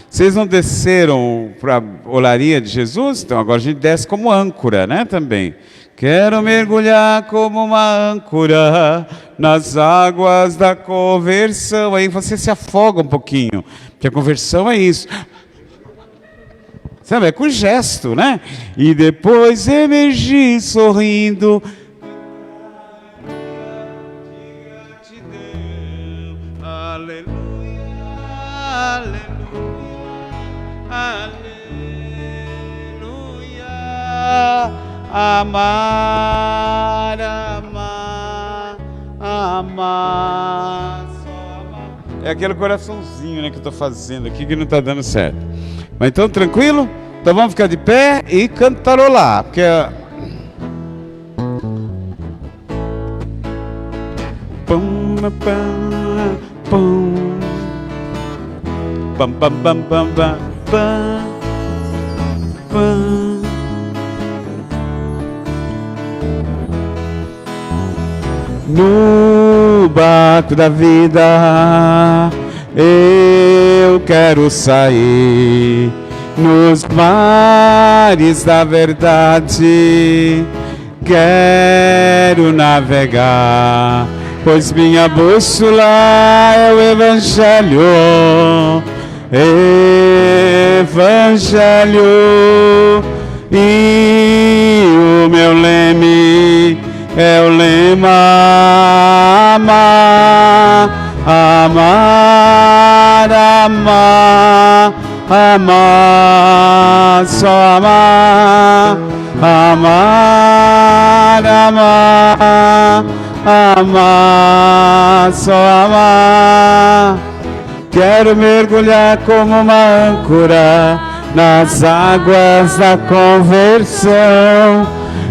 vocês não desceram para a olaria de Jesus? Então agora a gente desce como âncora, né, também. Quero mergulhar como uma âncora nas águas da conversão. Aí você se afoga um pouquinho, porque a conversão é isso. Sabe, é com gesto, né? E depois emergir sorrindo. Aleluia. Aleluia, amar, amar, amar, só amar. É aquele coraçãozinho, né, que eu estou fazendo aqui que não está dando certo. Mas então, tranquilo? Então vamos ficar de pé e cantarolar, porque pum, pum, pum. Bam, bam, bam, bam, bam, bam, bam. No barco da vida eu quero sair, nos mares da verdade quero navegar, pois minha bússola é o Evangelho, Evangelho, e o meu leme é o lema: amar, amar, amar, amar, só amar, amar, amar, amar, só amar. Quero mergulhar como uma âncora nas águas da conversão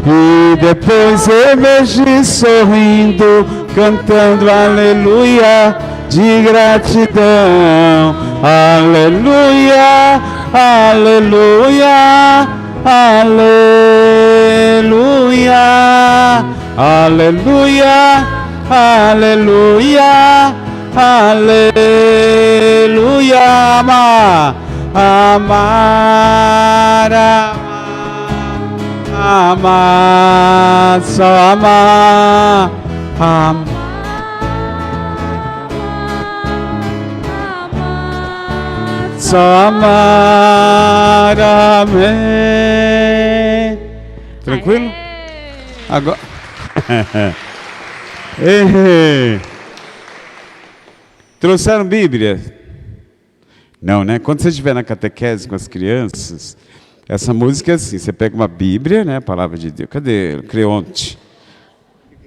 e depois emergir sorrindo, cantando aleluia de gratidão. Aleluia, aleluia, aleluia, aleluia, aleluia, aleluia. Amar, amar, amar, amar, só amar, amar. Só amar, amém. Tranquilo? Agora. Trouxeram Bíblia? Não, né? Quando você estiver na catequese com as crianças, essa música é assim: você pega uma Bíblia, né? A palavra de Deus. Cadê o Creonte?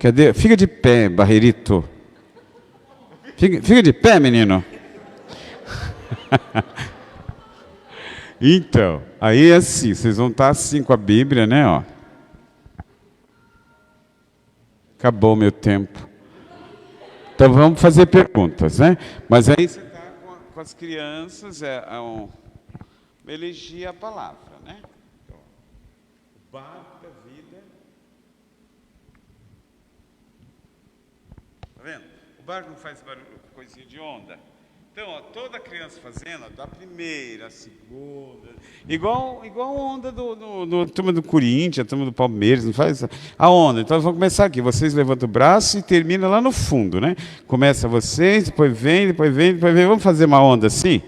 Cadê? Fica de pé, Barreirito. Fica de pé, menino. Então, aí é assim, vocês vão estar assim com a Bíblia, né? Ó. Acabou o meu tempo. Então vamos fazer perguntas, né? Mas aí você está com as crianças, uma elegia a palavra, né? Então, o barco da vida. Tá vendo? O barco não faz barulho, coisinha de onda. Então, ó, toda criança fazendo, ó, da primeira, a segunda, igual a onda do turma do Corinthians, a turma do Palmeiras, não faz a onda. Então, nós vamos começar aqui. Vocês levantam o braço e termina lá no fundo, né? Começa vocês, depois vem, depois vem, depois vem. Vamos fazer uma onda assim?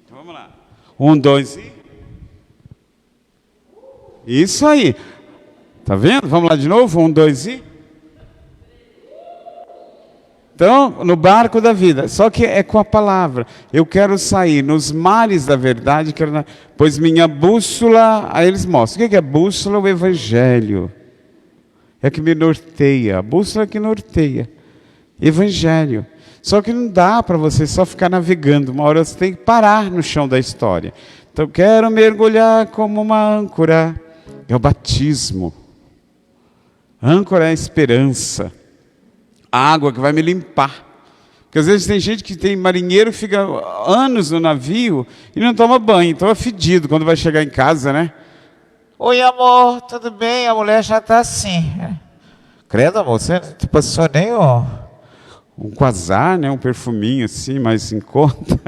Então, vamos lá. 1, 2 e... Isso aí. Tá vendo? Vamos lá de novo? 1, 2 e... Então, no barco da vida, só que é com a palavra. Eu quero sair nos mares da verdade, pois minha bússola, aí eles mostram. O que é bússola? O Evangelho. É que me norteia, a bússola é que norteia. Evangelho. Só que não dá para você só ficar navegando, uma hora você tem que parar no chão da história. Então, eu quero mergulhar como uma âncora. É o batismo. Âncora é a esperança. A água que vai me limpar. Porque às vezes tem gente que tem marinheiro que fica anos no navio e não toma banho, então é fedido quando vai chegar em casa, né? Oi, amor, tudo bem? A mulher já está assim. Credo, amor, você não te passou nem um quasar, né? Um perfuminho assim, mais em conta.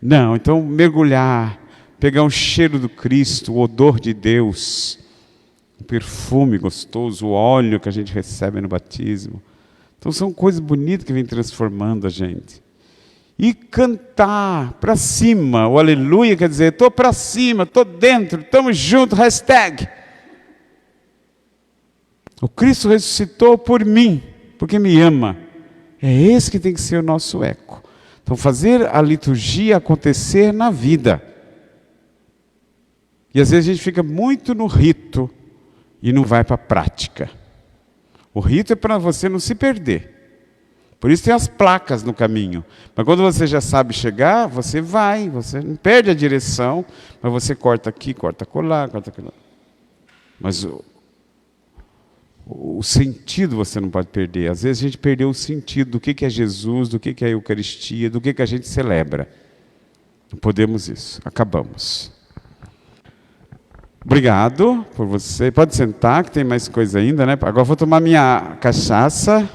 Não, então mergulhar, pegar um cheiro do Cristo, o odor de Deus, o perfume gostoso, o óleo que a gente recebe no batismo. Então são coisas bonitas que vêm transformando a gente. E cantar para cima, o aleluia quer dizer, estou para cima, estou dentro, estamos juntos, hashtag. O Cristo ressuscitou por mim, porque me ama. É esse que tem que ser o nosso eco. Então fazer a liturgia acontecer na vida. E às vezes a gente fica muito no rito e não vai para a prática. O rito é para você não se perder. Por isso tem as placas no caminho. Mas quando você já sabe chegar, você vai, você não perde a direção, mas você corta aqui, corta colar, corta colar. Mas o sentido você não pode perder. Às vezes a gente perdeu o sentido do que é Jesus, do que é a Eucaristia, do que a gente celebra. Não podemos isso. Acabamos. Obrigado por você. Pode sentar, que tem mais coisa ainda, né? Agora vou tomar minha cachaça.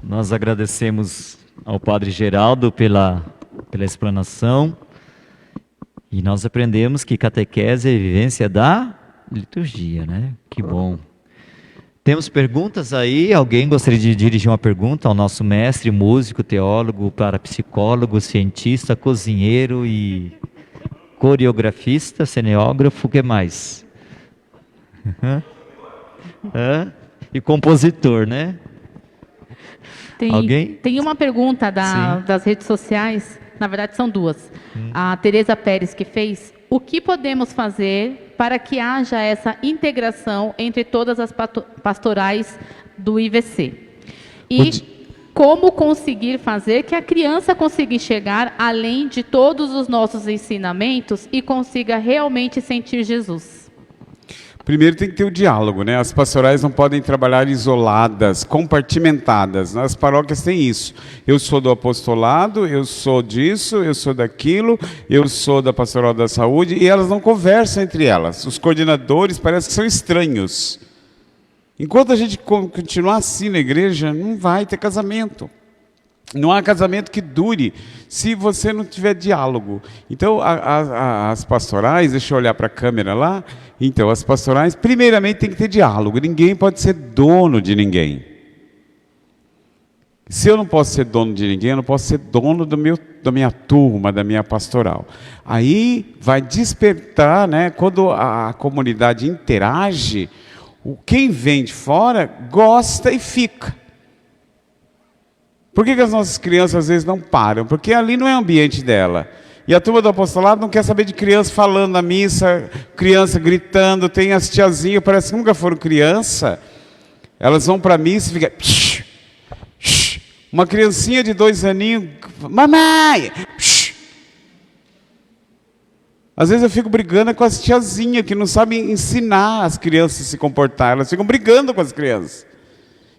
Nós agradecemos ao Padre Geraldo pela explanação. E nós aprendemos que catequese é a vivência da liturgia, né? Que bom. Temos perguntas aí? Alguém gostaria de dirigir uma pergunta ao nosso mestre, músico, teólogo, parapsicólogo, cientista, cozinheiro e coreografista, cineógrafo, o que mais? E compositor, né? Alguém? Tem uma pergunta das redes sociais, na verdade são duas. A Tereza Pérez que fez: o que podemos fazer para que haja essa integração entre todas as pastorais do IVC? E como conseguir fazer que a criança consiga enxergar além de todos os nossos ensinamentos e consiga realmente sentir Jesus? Primeiro tem que ter o diálogo, né? As pastorais não podem trabalhar isoladas, compartimentadas. As paróquias têm isso. Eu sou do apostolado, eu sou disso, eu sou daquilo, eu sou da pastoral da saúde, e elas não conversam entre elas. Os coordenadores parecem que são estranhos. Enquanto a gente continuar assim na igreja, não vai ter casamento. Não há casamento que dure se você não tiver diálogo. Então, as pastorais, deixa eu olhar para a câmera lá. Então, as pastorais, primeiramente, tem que ter diálogo. Ninguém pode ser dono de ninguém. Se eu não posso ser dono de ninguém, eu não posso ser dono da minha turma, da minha pastoral. Aí vai despertar, né, quando a comunidade interage, quem vem de fora gosta e fica. Por que as nossas crianças às vezes não param? Porque ali não é o ambiente dela. E a turma do apostolado não quer saber de criança falando na missa, criança gritando, tem as tiazinhas, parece que nunca foram criança. Elas vão para a missa e ficam... Uma criancinha de 2 aninhos, mamãe! Às vezes eu fico brigando com as tiazinhas que não sabem ensinar as crianças a se comportar. Elas ficam brigando com as crianças.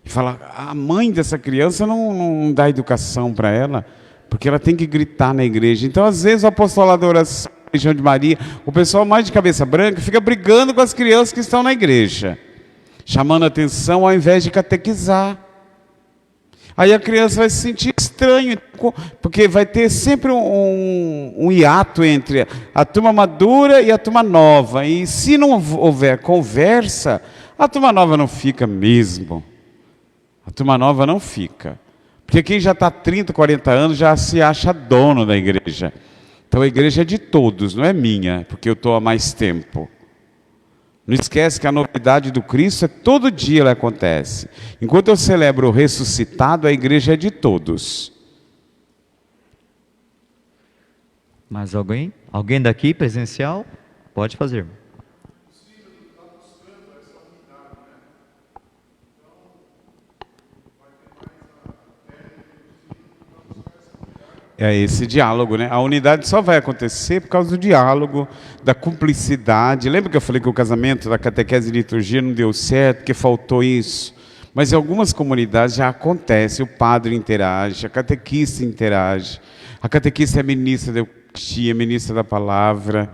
E fala, a mãe dessa criança não dá educação para ela, porque ela tem que gritar na igreja. Então, às vezes, o apostolado da oração, a Legião de Maria, o pessoal mais de cabeça branca, fica brigando com as crianças que estão na igreja, chamando atenção ao invés de catequizar. Aí a criança vai se sentir estranho, porque vai ter sempre um hiato entre a turma madura e a turma nova. E se não houver conversa, a turma nova não fica mesmo. A turma nova não fica. Porque quem já está 30, 40 anos já se acha dono da igreja. Então a igreja é de todos, não é minha, porque eu estou há mais tempo. Não esquece que a novidade do Cristo é todo dia ela acontece. Enquanto eu celebro o ressuscitado, a igreja é de todos. Mais alguém? Alguém daqui presencial? Pode fazer. É esse diálogo, né? A unidade só vai acontecer por causa do diálogo, da cumplicidade. Lembra que eu falei que o casamento da catequese e liturgia não deu certo, porque faltou isso? Mas em algumas comunidades já acontece, o padre interage, a catequista interage. A catequista é ministra da Eucaristia, ministra da palavra.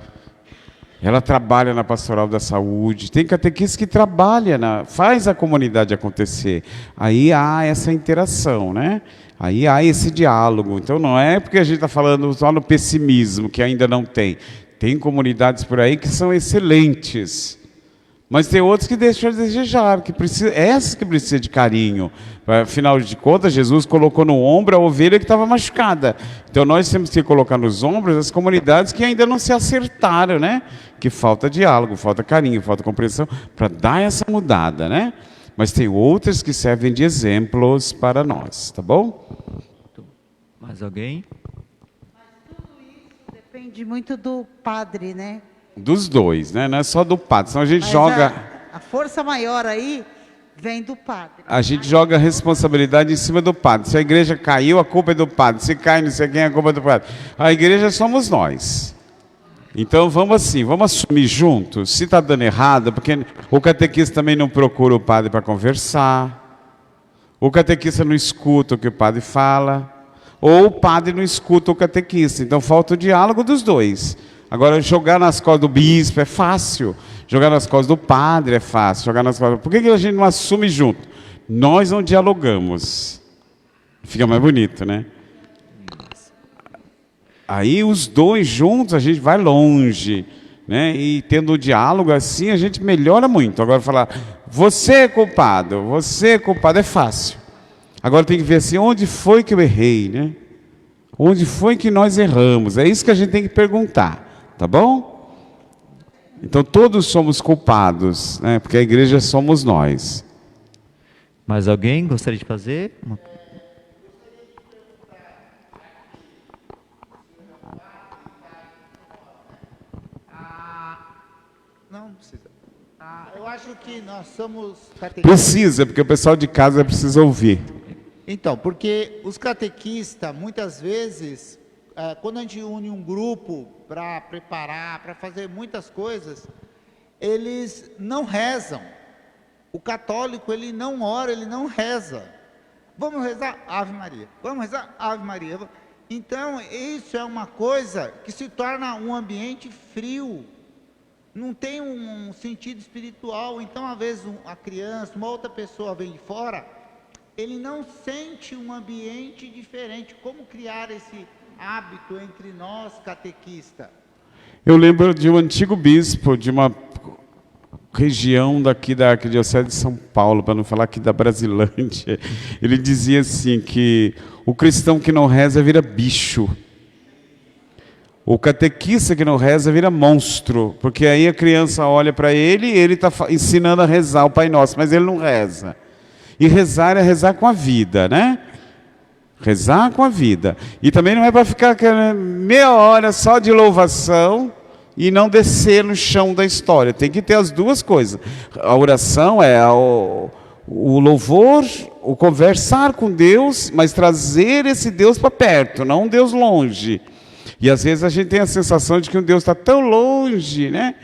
Ela trabalha na pastoral da saúde. Tem catequista que trabalha, faz a comunidade acontecer. Aí há essa interação, né? Aí há esse diálogo. Então não é porque a gente está falando só no pessimismo, que ainda não tem. Tem comunidades por aí que são excelentes. Mas tem outros que deixam a desejar, essas que precisam de carinho. Afinal de contas, Jesus colocou no ombro a ovelha que estava machucada. Então nós temos que colocar nos ombros as comunidades que ainda não se acertaram, né? Que falta diálogo, falta carinho, falta compreensão, para dar essa mudada, né? Mas tem outras que servem de exemplos para nós, tá bom? Mais alguém? Mas tudo isso depende muito do padre, né? Dos dois, né? Não é só do padre. Senão a gente Mas joga... a força maior aí vem do padre. A gente joga a responsabilidade em cima do padre. Se a igreja caiu, a culpa é do padre. Se cai, não sei quem, a culpa é do padre. A igreja somos nós. Então vamos assim, vamos assumir juntos. Se está dando errado, porque o catequista também não procura o padre para conversar. O catequista não escuta o que o padre fala. Ou o padre não escuta o catequista. Então falta o diálogo dos dois. Agora, jogar nas costas do bispo é fácil. Jogar nas costas do padre é fácil. Jogar nas costas... Por que a gente não assume junto? Nós não dialogamos. Fica mais bonito, né? Aí os dois juntos a gente vai longe, né? E tendo o diálogo assim a gente melhora muito. Agora falar, você é culpado é fácil. Agora tem que ver assim, onde foi que eu errei, né? Onde foi que nós erramos? É isso que a gente tem que perguntar, tá bom? Então todos somos culpados, né? Porque a igreja somos nós. Mais alguém gostaria de fazer? Não precisa. Eu acho que nós somos catequistas. Precisa, porque o pessoal de casa precisa ouvir. Então, porque os catequistas, muitas vezes, quando a gente une um grupo para preparar, para fazer muitas coisas, eles não rezam. O católico, ele não ora, ele não reza. Vamos rezar? Ave Maria. Vamos rezar? Ave Maria. Então, isso é uma coisa que se torna um ambiente frio. Não tem um sentido espiritual. Então, às vezes, a criança, uma outra pessoa vem de fora, ele não sente um ambiente diferente. Como criar esse hábito entre nós, catequistas? Eu lembro de um antigo bispo de uma região daqui da Arquidiocese de São Paulo, para não falar aqui da Brasilândia. Ele dizia assim que o cristão que não reza vira bicho. O catequista que não reza vira monstro, porque aí a criança olha para ele e ele está ensinando a rezar o Pai Nosso, mas ele não reza. E rezar é rezar com a vida, né? Rezar com a vida. E também não é para ficar meia hora só de louvação e não descer no chão da história. Tem que ter as duas coisas. A oração é o louvor, o conversar com Deus, mas trazer esse Deus para perto, não um Deus longe. E às vezes a gente tem a sensação de que um Deus está tão longe, né?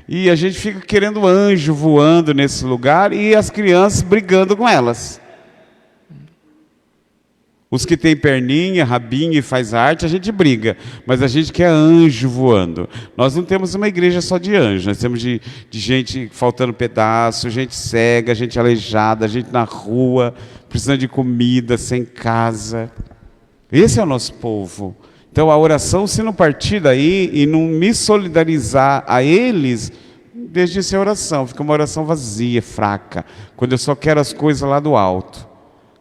E a gente fica querendo anjo voando nesse lugar e as crianças brigando com elas. Os que têm perninha, rabinho e faz arte, a gente briga. Mas a gente quer anjo voando. Nós não temos uma igreja só de anjos. Nós temos de gente faltando pedaço, gente cega, gente aleijada, gente na rua, precisando de comida, sem casa. Esse é o nosso povo. Então a oração, se não partir daí e não me solidarizar a eles, deixa de ser oração, fica uma oração vazia, fraca, quando eu só quero as coisas lá do alto.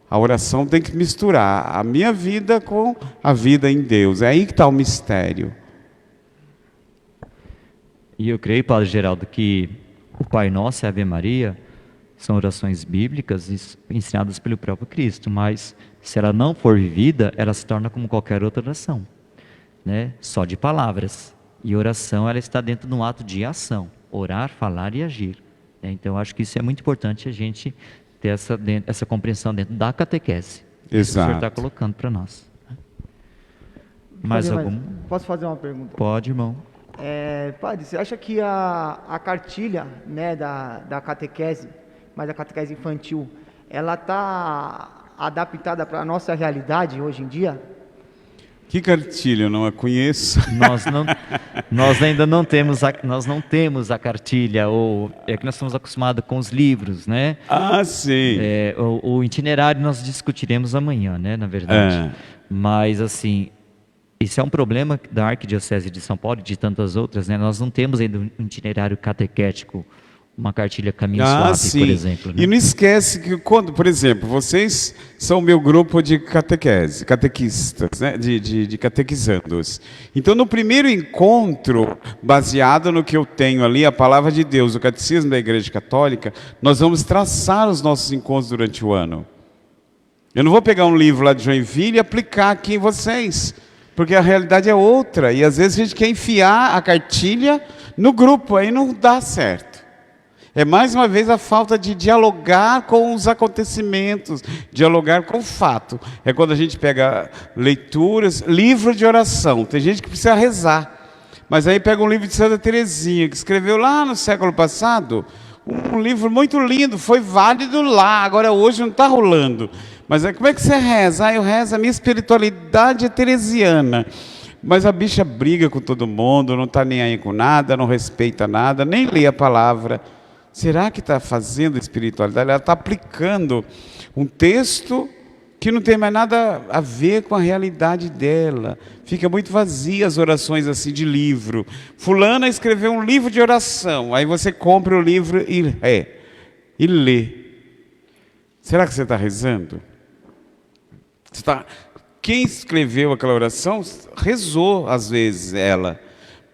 A oração tem que misturar a minha vida com a vida em Deus, é aí que está o mistério. E eu creio, Padre Geraldo, que o Pai Nosso e a Ave Maria são orações bíblicas ensinadas pelo próprio Cristo, mas se ela não for vivida, ela se torna como qualquer outra oração, né? Só de palavras. E oração, ela está dentro de um ato de ação, orar, falar e agir, né? Então, eu acho que isso é muito importante a gente ter essa compreensão dentro da catequese. Isso que o senhor está colocando para nós. Posso fazer uma pergunta? Pode, irmão. Padre, você acha que a cartilha, né, da catequese, mas a catequese infantil, ela está adaptada para a nossa realidade hoje em dia? Que cartilha? Eu não a conheço. Nós ainda não temos a cartilha, ou é que nós estamos acostumados com os livros, né? Ah, sim. O itinerário nós discutiremos amanhã, né, na verdade. Mas, assim, isso é um problema da Arquidiocese de São Paulo e de tantas outras, né? Nós não temos ainda um itinerário catequético, uma cartilha Caminho Suave, sim. por exemplo. Né? E não esquece que quando, por exemplo, vocês são o meu grupo de catequistas, né? de catequizandos. Então, no primeiro encontro, baseado no que eu tenho ali, a Palavra de Deus, o Catecismo da Igreja Católica, nós vamos traçar os nossos encontros durante o ano. Eu não vou pegar um livro lá de Joinville e aplicar aqui em vocês, porque a realidade é outra. E às vezes a gente quer enfiar a cartilha no grupo, aí não dá certo. É mais uma vez a falta de dialogar com os acontecimentos, dialogar com o fato. É quando a gente pega leituras, livro de oração. Tem gente que precisa rezar, mas aí pega um livro de Santa Teresinha, que escreveu lá no século passado, um livro muito lindo, foi válido lá, agora hoje não está rolando. Mas como é que você reza? Eu rezo, a minha espiritualidade é teresiana. Mas a bicha briga com todo mundo, não está nem aí com nada, não respeita nada, nem lê a palavra. Será que está fazendo espiritualidade? Ela está aplicando um texto que não tem mais nada a ver com a realidade dela. Fica muito vazia as orações assim de livro. Fulana escreveu um livro de oração, aí você compra o livro e lê. Será que você está rezando? Quem escreveu aquela oração rezou às vezes ela,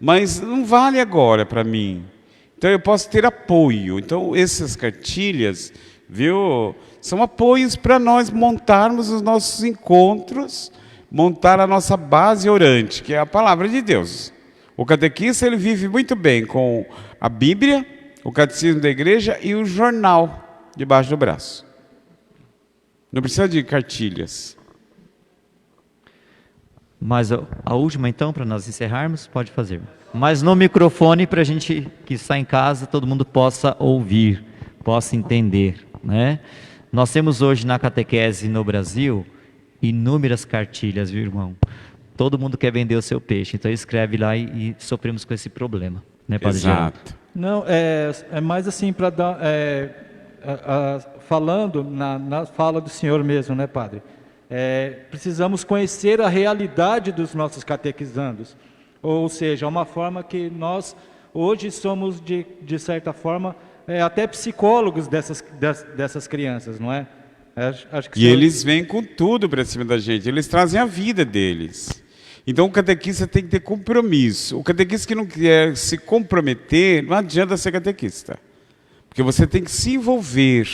mas não vale agora para mim. Então eu posso ter apoio. Então essas cartilhas, viu, são apoios para nós montarmos os nossos encontros, montar a nossa base orante, que é a palavra de Deus. O catequista ele vive muito bem com a Bíblia, o catecismo da igreja e o jornal debaixo do braço. Não precisa de cartilhas. Mas a última então, para nós encerrarmos, pode fazer. Mas no microfone, para a gente que está em casa, todo mundo possa ouvir, possa entender, né? Nós temos hoje na catequese no Brasil inúmeras cartilhas, viu, irmão? Todo mundo quer vender o seu peixe, então escreve lá e sofremos com esse problema, né, Padre Geraldo? Exato. Não, é mais assim para dar, falando na fala do senhor mesmo, né, Padre? Precisamos conhecer a realidade dos nossos catequizandos, ou seja, uma forma que nós hoje somos de certa forma até psicólogos dessas crianças, não é? Acho que eles vêm com tudo para cima da gente, eles trazem a vida deles. Então o catequista tem que ter compromisso. O catequista que não quer se comprometer, não adianta ser catequista, porque você tem que se envolver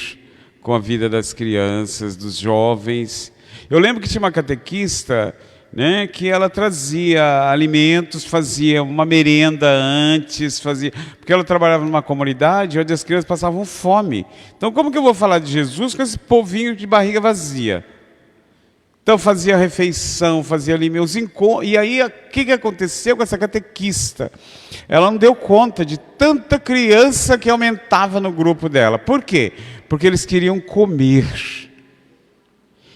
com a vida das crianças, dos jovens. Eu lembro que tinha uma catequista, né, que ela trazia alimentos, fazia uma merenda antes, porque ela trabalhava numa comunidade onde as crianças passavam fome. Então como que eu vou falar de Jesus com esse povinho de barriga vazia? Então fazia refeição, fazia ali meus encontros. E aí o que aconteceu com essa catequista? Ela não deu conta de tanta criança que aumentava no grupo dela. Por quê? Porque eles queriam comer.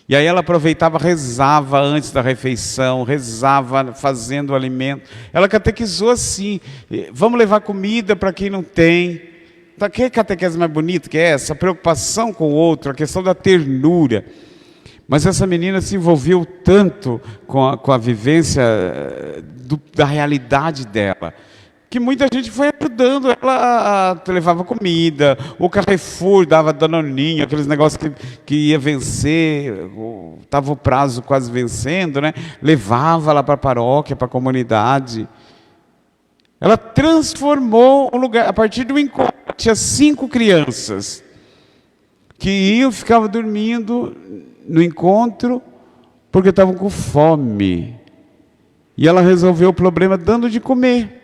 E aí ela aproveitava, rezava antes da refeição, rezava fazendo o alimento. Ela catequizou assim, vamos levar comida para quem não tem. Então, que catequese mais bonita que é essa? A preocupação com o outro, a questão da ternura. Mas essa menina se envolveu tanto com a vivência da realidade dela, que muita gente foi ajudando ela, levava comida, o Carrefour dava danoninho, aqueles negócios que ia vencer, estava o prazo quase vencendo, né? Levava lá para a paróquia, para a comunidade. Ela transformou um lugar, a partir do encontro, tinha 5 crianças que iam, ficavam dormindo no encontro, porque estavam com fome. E ela resolveu o problema dando de comer.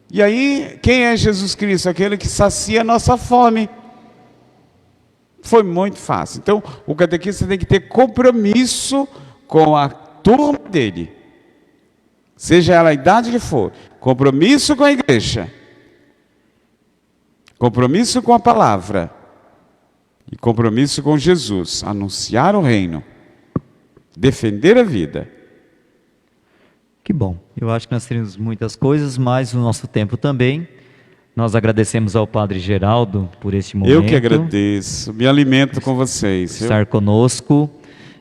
E aí, quem é Jesus Cristo? Aquele que sacia a nossa fome. Foi muito fácil. Então, o catequista tem que ter compromisso com a turma dele. Seja ela a idade que for. Compromisso com a igreja. Compromisso com a palavra. E compromisso com Jesus. Anunciar o reino. Defender a vida. Que bom. Eu acho que nós temos muitas coisas, mas o nosso tempo também. Nós agradecemos ao Padre Geraldo por este momento. Eu que agradeço. Me alimento com vocês. Estar conosco.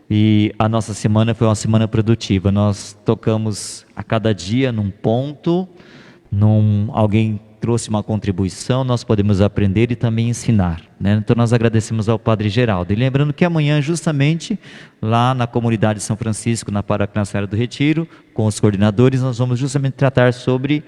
E a nossa semana foi uma semana produtiva. Nós tocamos a cada dia num ponto, alguém trouxe uma contribuição, nós podemos aprender e também ensinar, né? Então nós agradecemos ao Padre Geraldo. E lembrando que amanhã, justamente, lá na comunidade de São Francisco, na Paróquia Nossa Senhora do Retiro, com os coordenadores, nós vamos justamente tratar sobre,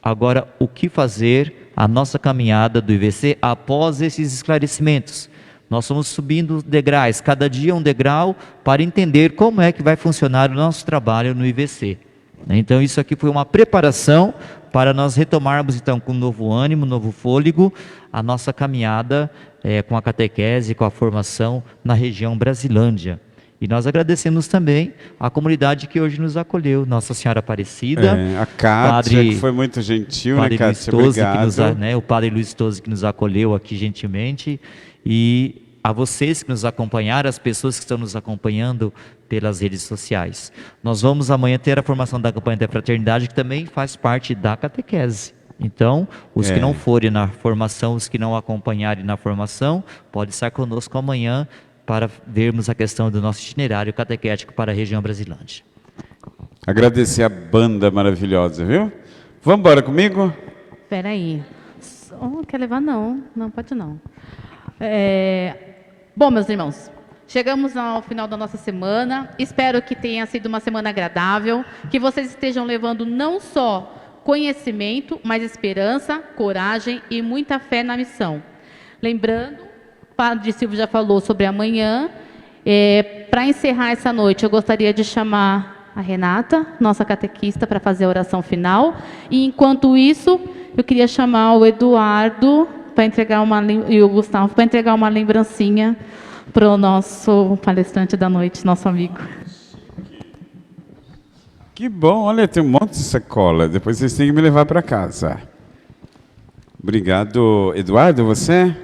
agora, o que fazer, a nossa caminhada do IVC após esses esclarecimentos. Nós estamos subindo degraus, cada dia um degrau, para entender como é que vai funcionar o nosso trabalho no IVC. Então isso aqui foi uma preparação para nós retomarmos então com novo ânimo, novo fôlego, a nossa caminhada com a catequese, com a formação na região Brasilândia. E nós agradecemos também a comunidade que hoje nos acolheu, Nossa Senhora Aparecida, a Cátia, que foi muito gentil, Padre né, Luiz Cátia? Tozzi, Obrigado. o Padre Luiz Tozzi que nos acolheu aqui gentilmente, e a vocês que nos acompanharam, as pessoas que estão nos acompanhando pelas redes sociais. Nós vamos amanhã ter a formação da campanha da fraternidade, que também faz parte da catequese. Então, os que não forem na formação, os que não acompanharem na formação, podem estar conosco amanhã para vermos a questão do nosso itinerário catequético para a região Brasilândia. Agradecer a banda maravilhosa, viu? Vamos embora comigo? Espera aí. Não quer levar? Não. Não, pode não. Bom, meus irmãos, chegamos ao final da nossa semana. Espero que tenha sido uma semana agradável, que vocês estejam levando não só conhecimento, mas esperança, coragem e muita fé na missão. Lembrando, o Padre Silvio já falou sobre amanhã. Para encerrar essa noite, eu gostaria de chamar a Renata, nossa catequista, para fazer a oração final. E enquanto isso, eu queria chamar o Eduardo para entregar e o Gustavo para entregar uma lembrancinha para o nosso palestrante da noite, nosso amigo. Que bom, olha, tem um monte de sacola. Depois vocês têm que me levar para casa. Obrigado. Eduardo, você?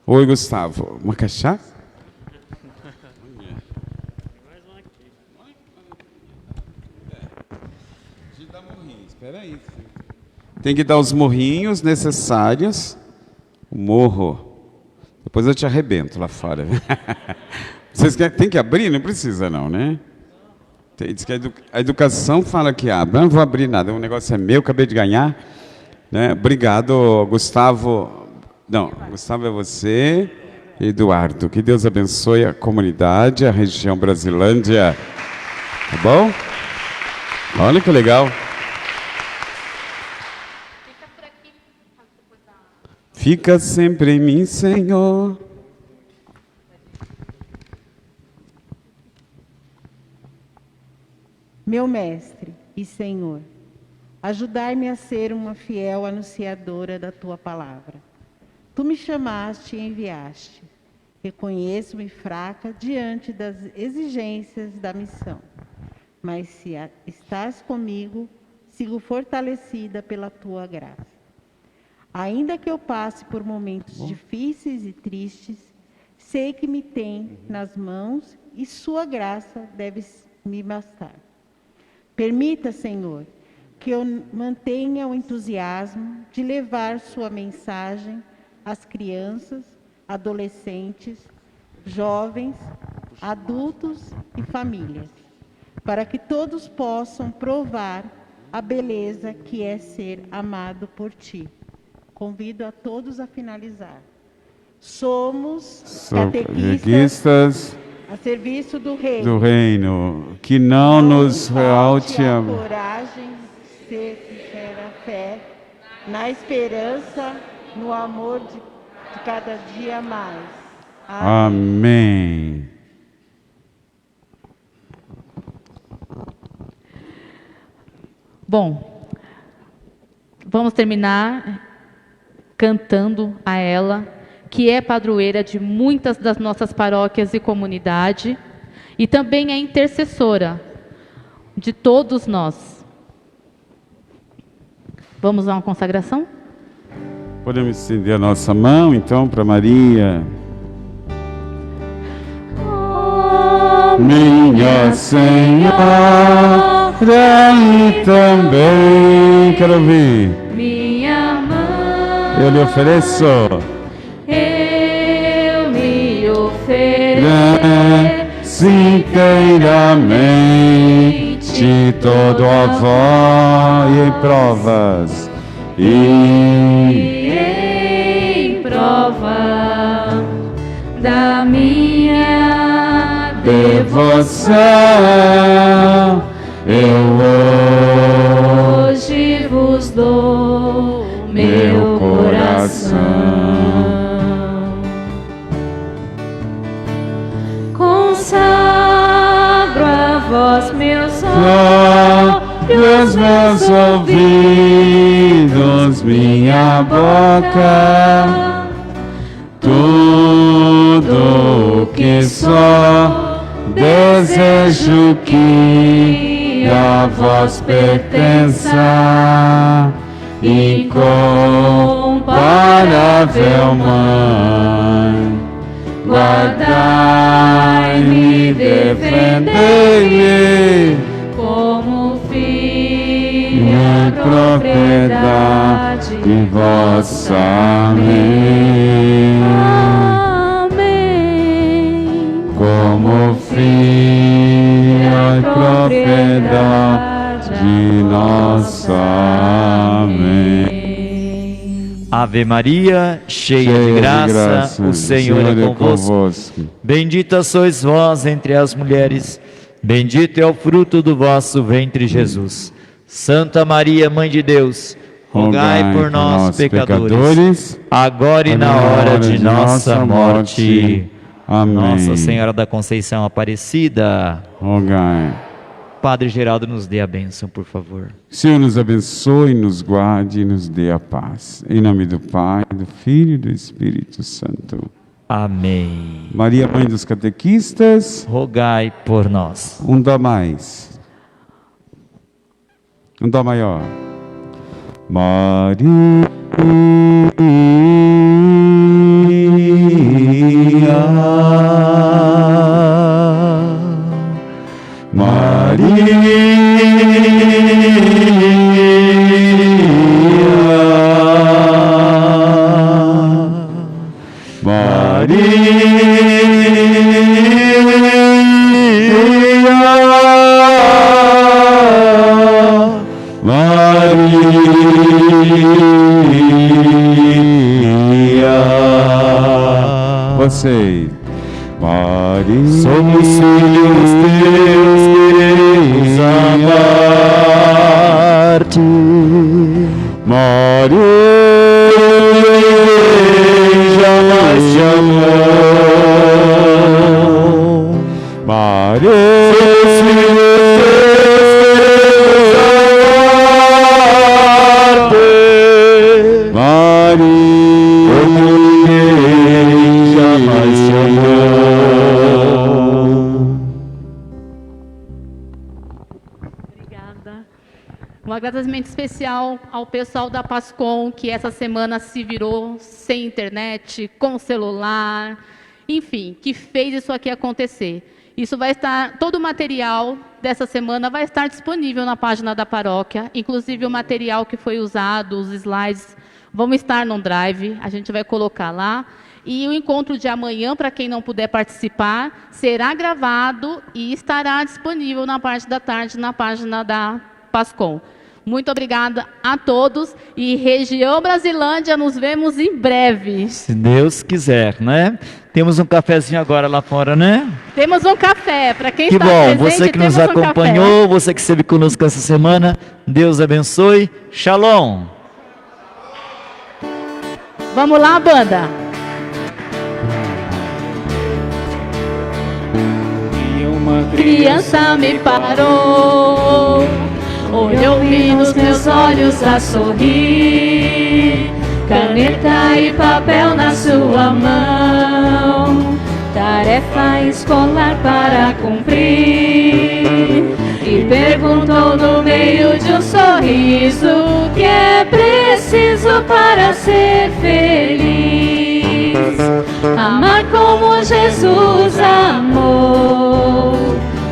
Oi, Gustavo. Uma cachaça? Espera aí. Tem que dar os morrinhos necessários. O morro. Depois eu te arrebento lá fora. Vocês tem que abrir? Não precisa não, né? Diz que a educação fala que abre. Não vou abrir nada, o negócio é meu, acabei de ganhar. Né? Obrigado, Gustavo. Não, Gustavo é você. Eduardo, que Deus abençoe a comunidade, a região Brasilândia. Tá bom? Olha que legal. Fica sempre em mim, Senhor. Meu Mestre e Senhor, ajudai-me a ser uma fiel anunciadora da Tua palavra. Tu me chamaste e enviaste. Reconheço-me fraca diante das exigências da missão. Mas se estás comigo, sigo fortalecida pela Tua graça. Ainda que eu passe por momentos difíceis e tristes, sei que me tem nas mãos e Sua graça deve me bastar. Permita, Senhor, que eu mantenha o entusiasmo de levar Sua mensagem às crianças, adolescentes, jovens, adultos e famílias, para que todos possam provar a beleza que é ser amado por Ti. Convido a todos a finalizar. Somos catequistas a serviço do reino, que não nos falte a coragem, ser sincera fé, na esperança, no amor de cada dia mais. Amém. Bom, vamos terminar cantando a ela, que é padroeira de muitas das nossas paróquias e comunidade, e também é intercessora de todos nós. Vamos a uma consagração? Podemos estender a nossa mão, então, para Maria. Minha Senhora, e também, quero ouvir. Minha mãe, Eu lhe ofereço. eu me ofereço Inteiramente todo a vós e em provas e em prova da minha devoção eu hoje vos dou meu coração. Consagro a vós meus Olhos, meus ouvidos, minha boca, tudo que sou, desejo que a vós pertença, incomparável Mãe. guardai-me, defendei-me, como filho minha é propriedade vossa. Amém. Amém. Como filho é propriedade nossa. Amém. Ave Maria, cheia de graça, o Senhor é convosco. Bendita sois vós entre as mulheres, bendito é o fruto do vosso ventre, Jesus. Santa Maria, Mãe de Deus, rogai por nós, pecadores, agora e na hora de nossa morte. Amém. Nossa Senhora da Conceição Aparecida, Rogai. Padre Geraldo, nos dê a bênção, por favor. O Senhor nos abençoe, nos guarde e nos dê a paz. Em nome do Pai, do Filho e do Espírito Santo. Amém. Maria, Mãe dos Catequistas, Rogai por nós. um dó mais. Um dó maior. Vocês. Maria, Somos filhos teus, queremos amar-te. Maria, Jamais te amou. Maria, Somos filhos teus, queremos amar-te. Maria, Como ninguém jamais te amou. Obrigada. Um agradecimento especial ao pessoal da Pascom, que essa semana se virou sem internet, com celular, enfim, que fez isso aqui acontecer. Isso vai estar, todo o material dessa semana vai estar disponível na página da paróquia, inclusive o material que foi usado, os slides, vão estar no Drive, a gente vai colocar lá. E o encontro de amanhã, para quem não puder participar, será gravado e estará disponível na parte da tarde na página da Pascom. Muito obrigada a todos e região Brasilândia, nos vemos em breve. Se Deus quiser, né? Temos um cafezinho agora lá fora, né? Temos um café para quem Que está bom, presente. você que nos temos um acompanhou, você que esteve conosco essa semana, Deus abençoe. Shalom. Vamos lá, banda. Criança me parou, olhou-me nos meus olhos a sorrir, caneta e papel na sua mão, tarefa escolar para cumprir, e perguntou no meio de um sorriso o que é preciso para ser feliz. Amar como Jesus amou,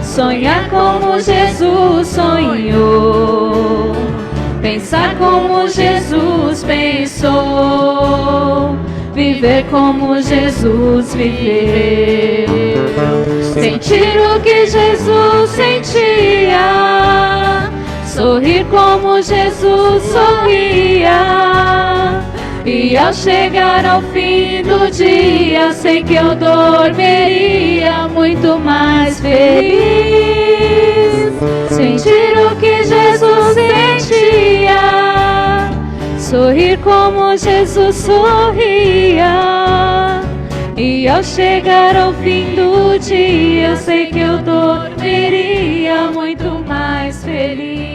sonhar como Jesus sonhou, pensar como Jesus pensou, viver como Jesus viveu, sentir o que Jesus sentia, sorrir como Jesus sorria. E ao chegar ao fim do dia, sei que eu dormiria muito mais feliz. Sentir o que Jesus sentia, sorrir como Jesus sorria. E ao chegar ao fim do dia, sei que eu dormiria muito mais feliz.